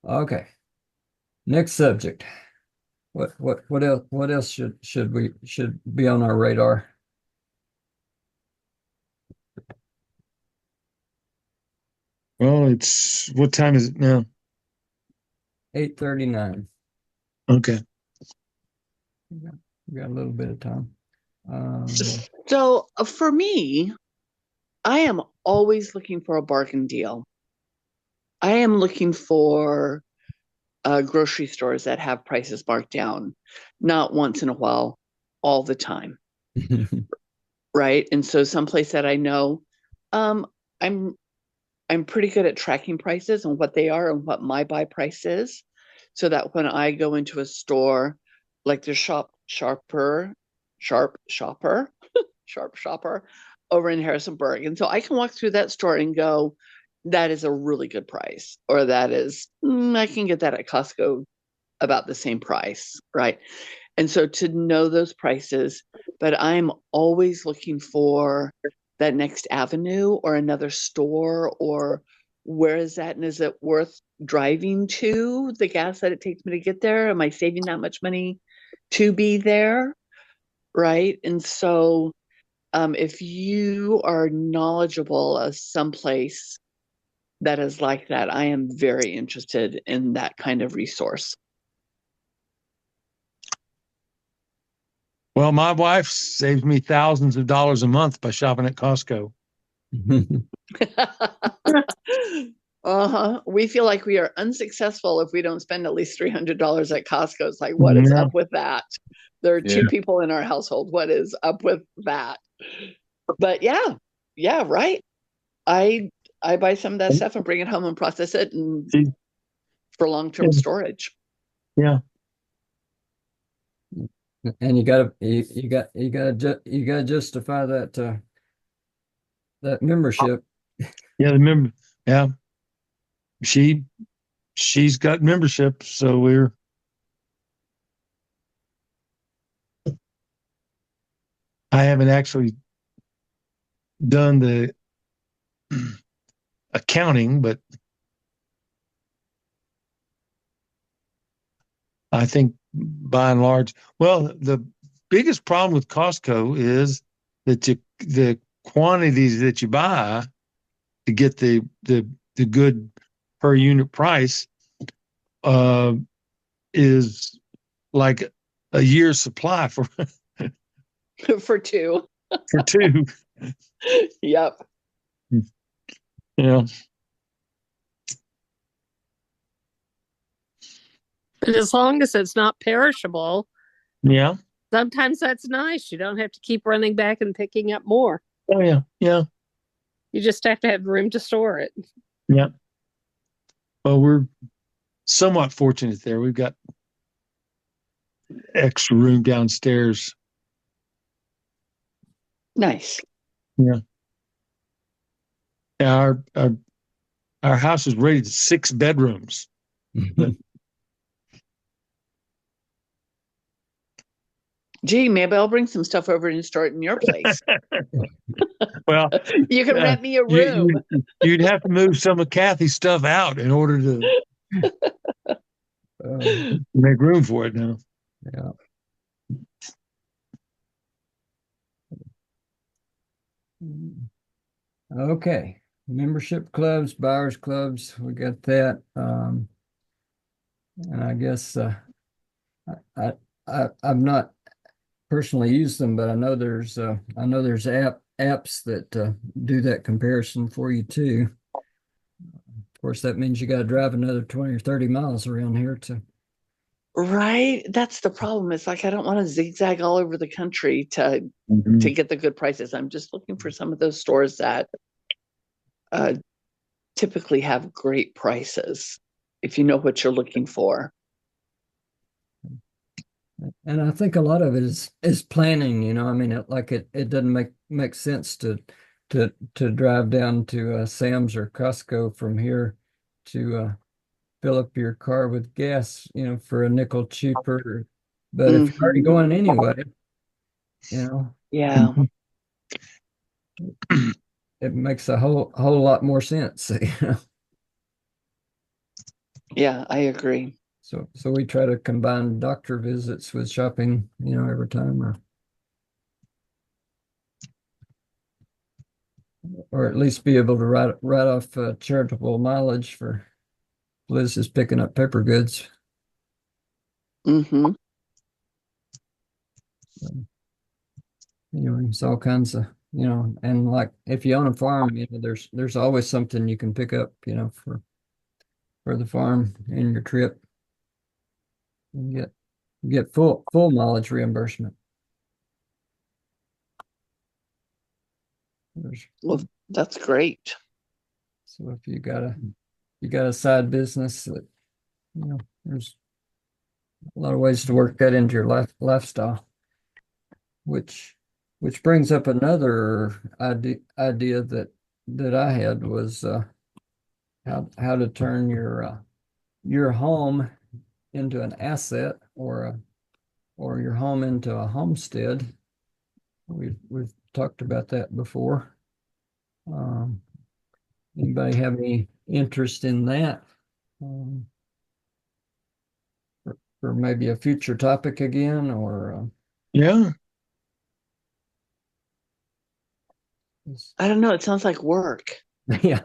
Okay. Next subject. What else should be on our radar? Well, what time is it now? 8:39. Okay. We got a little bit of time. So for me, I am always looking for a bargain deal. I am looking for grocery stores that have prices marked down, not once in a while, all the time, right? And so someplace that I know, um, I'm I'm pretty good at tracking prices and what they are and what my buy price is, so that when I go into a store, like the Sharp Shopper over in Harrisonburg, and so I can walk through that store and go, that is a really good price, or that is I can get that at Costco about the same price, right? And so to know those prices, but I'm always looking for that next avenue or another store or where is that and is it worth driving to the gas that it takes me to get there? Am I saving that much money to be there? Right. And so if you are knowledgeable of someplace that is like that, I am very interested in that kind of resource. Well, my wife saves me thousands of dollars a month by shopping at Costco. We feel like we are unsuccessful if we don't spend at least $300 at Costco. It's like, what is up with that? There are two people in our household. What is up with that? But yeah, right. I buy some of that stuff and bring it home and process it and for long-term storage. Yeah. And you gotta justify that that membership. Yeah, the member. Yeah, she's got membership, so I haven't actually done the accounting, but I think by and large, well, the biggest problem with Costco is that the quantities that you buy to get the good per unit price is like a year's supply for For two. for two. Yep. Yeah. But as long as it's not perishable, Yeah. sometimes that's nice. You don't have to keep running back and picking up more. Oh yeah. Yeah. You just have to have room to store it. Yeah. Well, we're somewhat fortunate there. We've got extra room downstairs. Nice. Yeah. Our house is rated 6 bedrooms. Gee, maybe I'll bring some stuff over and store it in your place. Well, you can rent me a room. You'd have to move some of Kathy's stuff out in order to make room for it now. Yeah. Okay. Membership clubs, buyers clubs, we got that. And I guess I've not personally used them, but I know there's apps that do that comparison for you too. Of course, that means you got to drive another 20 or 30 miles around here to. Right. That's the problem. It's like I don't want to zigzag all over the country to get the good prices. I'm just looking for some of those stores that typically have great prices if you know what you're looking for. And I think a lot of it is planning, you know. I mean, it doesn't make sense to drive down to Sam's or Costco from here to fill up your car with gas, you know, for a nickel cheaper. But if you're already going anyway, you know, yeah, it makes a whole lot more sense. You know? Yeah, I agree. So we try to combine doctor visits with shopping, you know, every time, or at least be able to write off charitable mileage for Liz is picking up paper goods. Mm-hmm. Anyway, it's all kinds of, you know, and like if you own a farm, you know, there's always something you can pick up, you know, for the farm in your trip. And get full mileage reimbursement. Well, that's great. So if you got a side business that, you know, there's a lot of ways to work that into your lifestyle, which brings up another idea that I had was how to turn your home into an asset or your home into a homestead. We've talked about that before. Anybody have interest in that. For maybe a future topic again, or Yeah. I don't know. It sounds like work. yeah,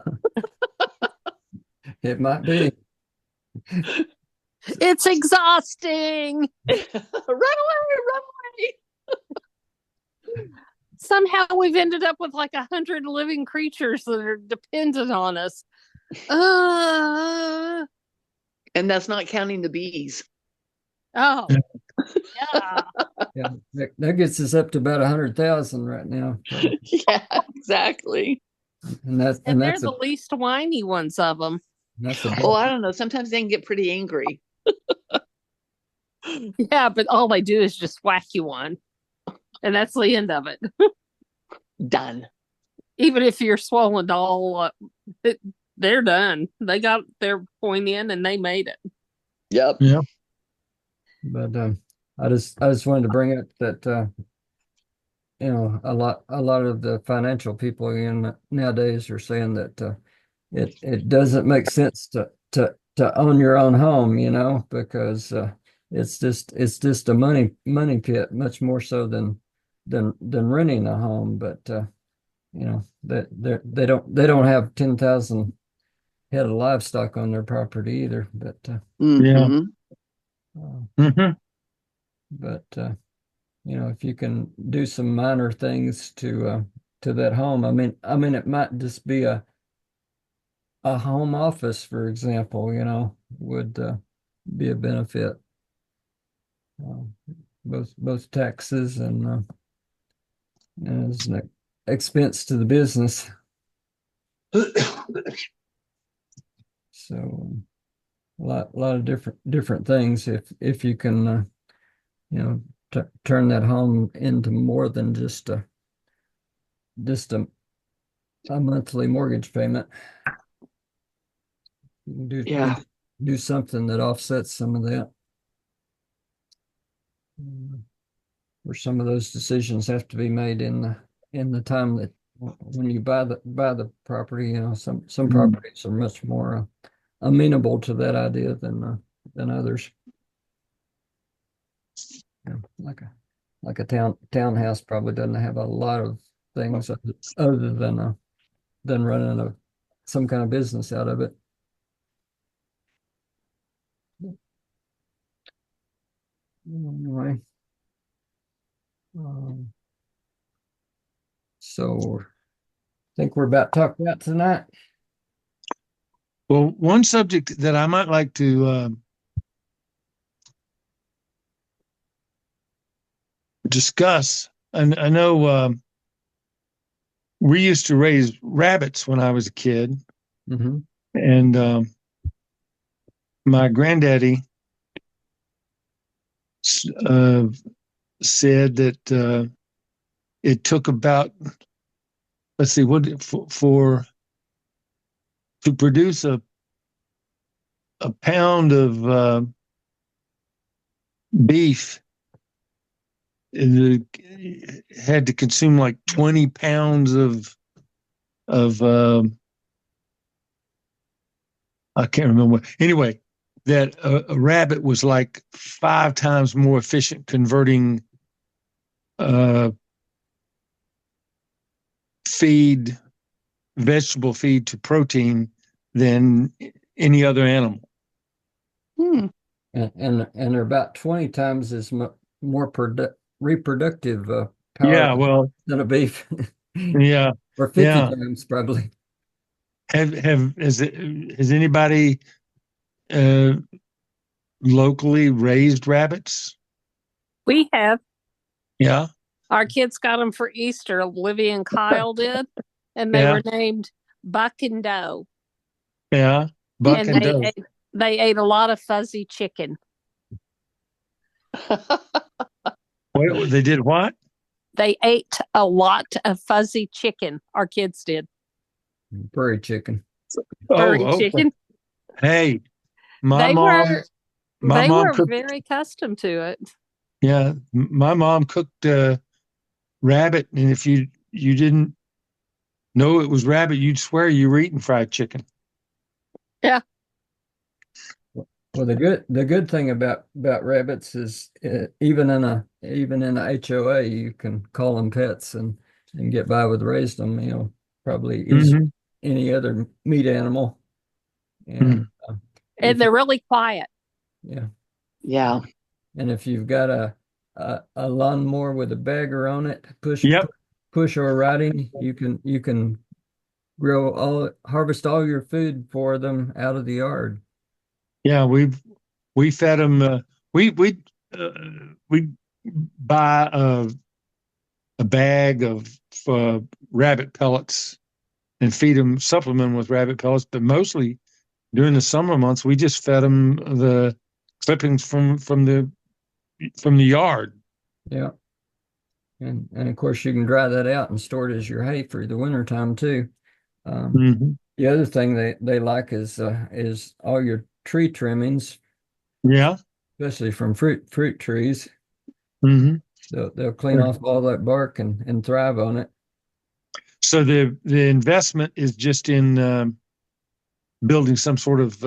it might be. It's exhausting. Run away, run away. Somehow we've ended up with like 100 living creatures that are dependent on us. And that's not counting the bees. Oh, yeah. Yeah, that gets us up to about 100,000 right now. Yeah, exactly. And that's And they're that's the least whiny ones of them. that's a Oh, I don't know. Sometimes they can get pretty angry. Yeah, but all they do is just whack you one. And that's the end of it. Done. Even if you're swollen all up, they're done. They got their point in and they made it. Yep. Yeah. But I just wanted to bring up that a lot of the financial people nowadays are saying that it doesn't make sense to own your own home, because it's just a money pit, much more so than renting a home. But that they don't have 10,000 head of livestock on their property either. But Mhm. Mm-hmm. but if you can do some minor things to that home, I mean it might just be a home office, for example, would be a benefit. Uh, both taxes and as an expense to the business. So a lot of different things if you can turn that home into more than just a monthly mortgage payment. You can Yeah. do something that offsets some of that. Where some of those decisions have to be made in the time that when you buy the property, some properties are much more amenable to that idea than others. Like a townhouse probably doesn't have a lot of things other than running some kind of business out of it. Anyway, so I think we're about talked about tonight. Well, one subject that I might like to discuss, and I know we used to raise rabbits when I was a kid, Mm-hmm. and my granddaddy said that it took about, let's see, for to produce a pound of beef, it had to consume like 20 pounds of I can't remember. Anyway, that a rabbit was like 5 times more efficient converting vegetable feed to protein than any other animal. Hmm. And they're about 20 times as more reproductive power Yeah, well, than a beef. yeah, Or 50 times probably. Has anybody locally raised rabbits? We have. Yeah. Our kids got them for Easter. Olivia and Kyle did. And they were named Buck and Doe. Yeah. Buck and Doe. They ate a lot of fuzzy chicken. Wait, they did what? They ate a lot of fuzzy chicken. Our kids did. Prairie chicken. Prairie chicken. Hey, my they mom were cooked, very accustomed to it. Yeah, my mom cooked rabbit, and if you didn't know it was rabbit, you'd swear you were eating fried chicken. Yeah. Well, the good thing about rabbits is even in a HOA you can call them pets and get by with raised them. Probably easier Mhm. than any other meat animal. And Mhm. And they're really quiet. yeah, Yeah. and if you've got a lawnmower with a bagger on it, Yep. push or riding, you can harvest all your food for them out of the yard. Yeah, we fed them. Uh, we buy a bag of rabbit pellets and feed them, supplement 'em with rabbit pellets. But mostly during the summer months, we just fed them the clippings from the yard. Yeah. And of course you can dry that out and store it as your hay for the winter time too. Mhm. The other thing they like is all your tree trimmings, Yeah. especially from fruit trees. Hmm. They'll clean off all that bark and thrive on it. So the investment is just in building some sort of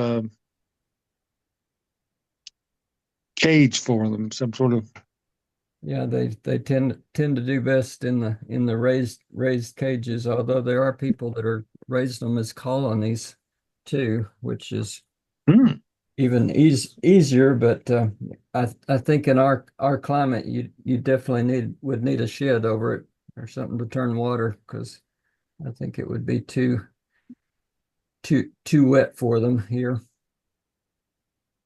cage for them, some sort of. Yeah, they tend to do best in the raised cages, although there are people that are raising them as colonies too, which is Hmm. even easier. But I think in our climate, you definitely would need a shed over it or something to turn water, because I think it would be too wet for them here.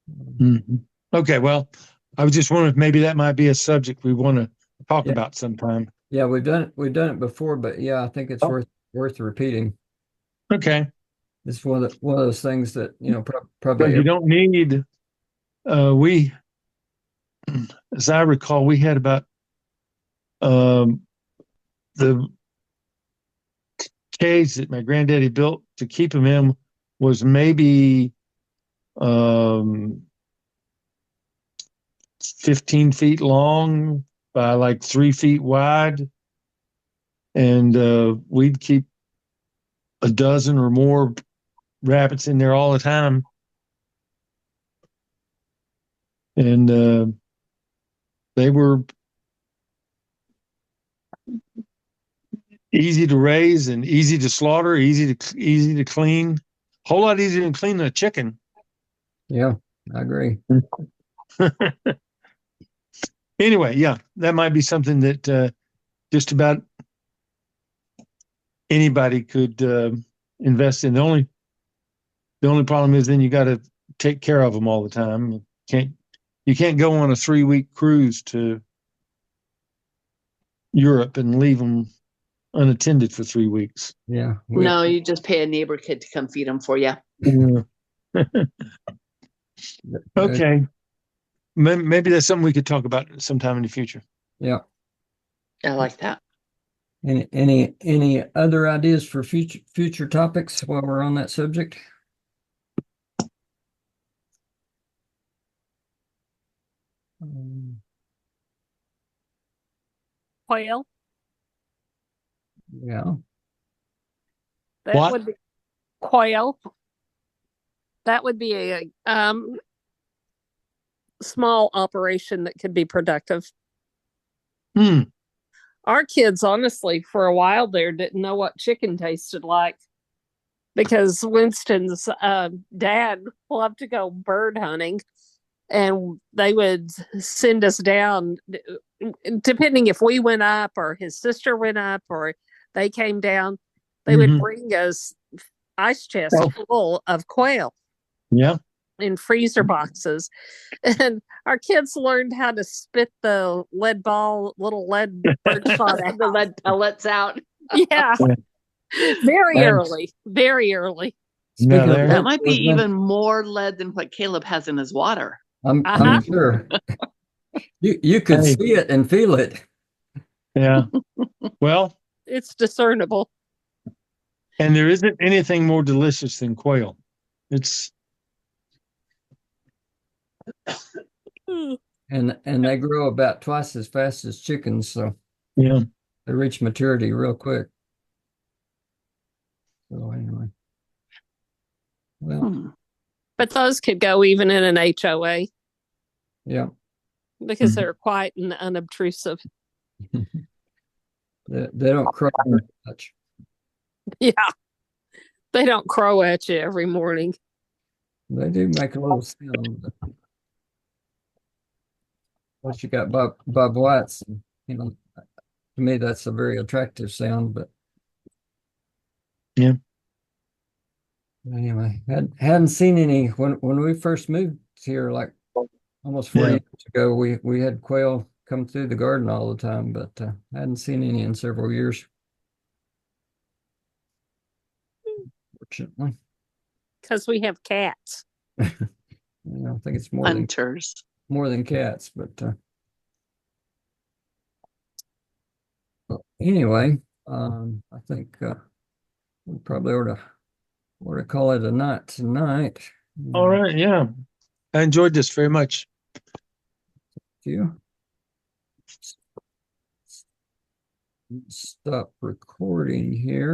Mhm. Okay, well, I was just wondering if maybe that might be a subject we want to talk Yeah, about sometime. yeah, we've done it before, but yeah, I think it's Oh, worth repeating. okay. It's one of those things that So probably you don't need we as I recall, we had about um the cage that my granddaddy built to keep him in was maybe um 15 feet long by like 3 feet wide. And we'd keep a dozen or more rabbits in there all the time. And they were easy to raise and easy to slaughter, easy to clean. Whole lot easier than cleaning a chicken. Yeah, I agree. Anyway, yeah, that might be something that just about anybody could invest in. The only problem is then you got to take care of them all the time. You can't go on a 3-week cruise to Europe and leave them unattended for 3 weeks. Yeah, No, you just pay a neighbor kid to come feed them for you. Yeah. uh, Okay, maybe that's something we could talk about sometime in the future. yeah. I like that. Any other ideas for future topics while we're on that subject? Um, Quail. yeah. That What? would be quail. That would be a small operation that could be productive. Hmm. Our kids, honestly, for a while there, didn't know what chicken tasted like because Winston's dad loved to go bird hunting, and they would send us down, depending if we went up or his sister went up or they came down. They would Mhm. bring us ice chests Oh, full of quail yeah. in freezer boxes. And our kids learned how to spit the little lead birdshot The out. lead pellets out. Yeah, very And early, very early. no, Speaking of there. That lead, might be even more lead than what Caleb has in his water. I'm sure you could Hey, see it and feel it. yeah. Well, It's discernible. and there isn't anything more delicious than quail. It's And they grow about twice as fast as chickens, so yeah. they reach maturity real quick. So anyway, well, Hmm. But those could go even in an HOA Yeah. because Mhm. they're quiet and unobtrusive. They don't crow much. Yeah. They don't crow at you every morning. They do make a little sound, but once you got Bob White's, you know, to me that's a very attractive sound. But Yeah. anyway, hadn't seen any when we first moved here, like almost 40 Yeah. years ago. We had quail come through the garden all the time, but hadn't seen any in several years, fortunately. Because we have cats. I think it's Hunters. more than cats, but well, anyway, I think we probably ought to call it a night tonight. All right. Yeah. I enjoyed this very much. You stop recording here.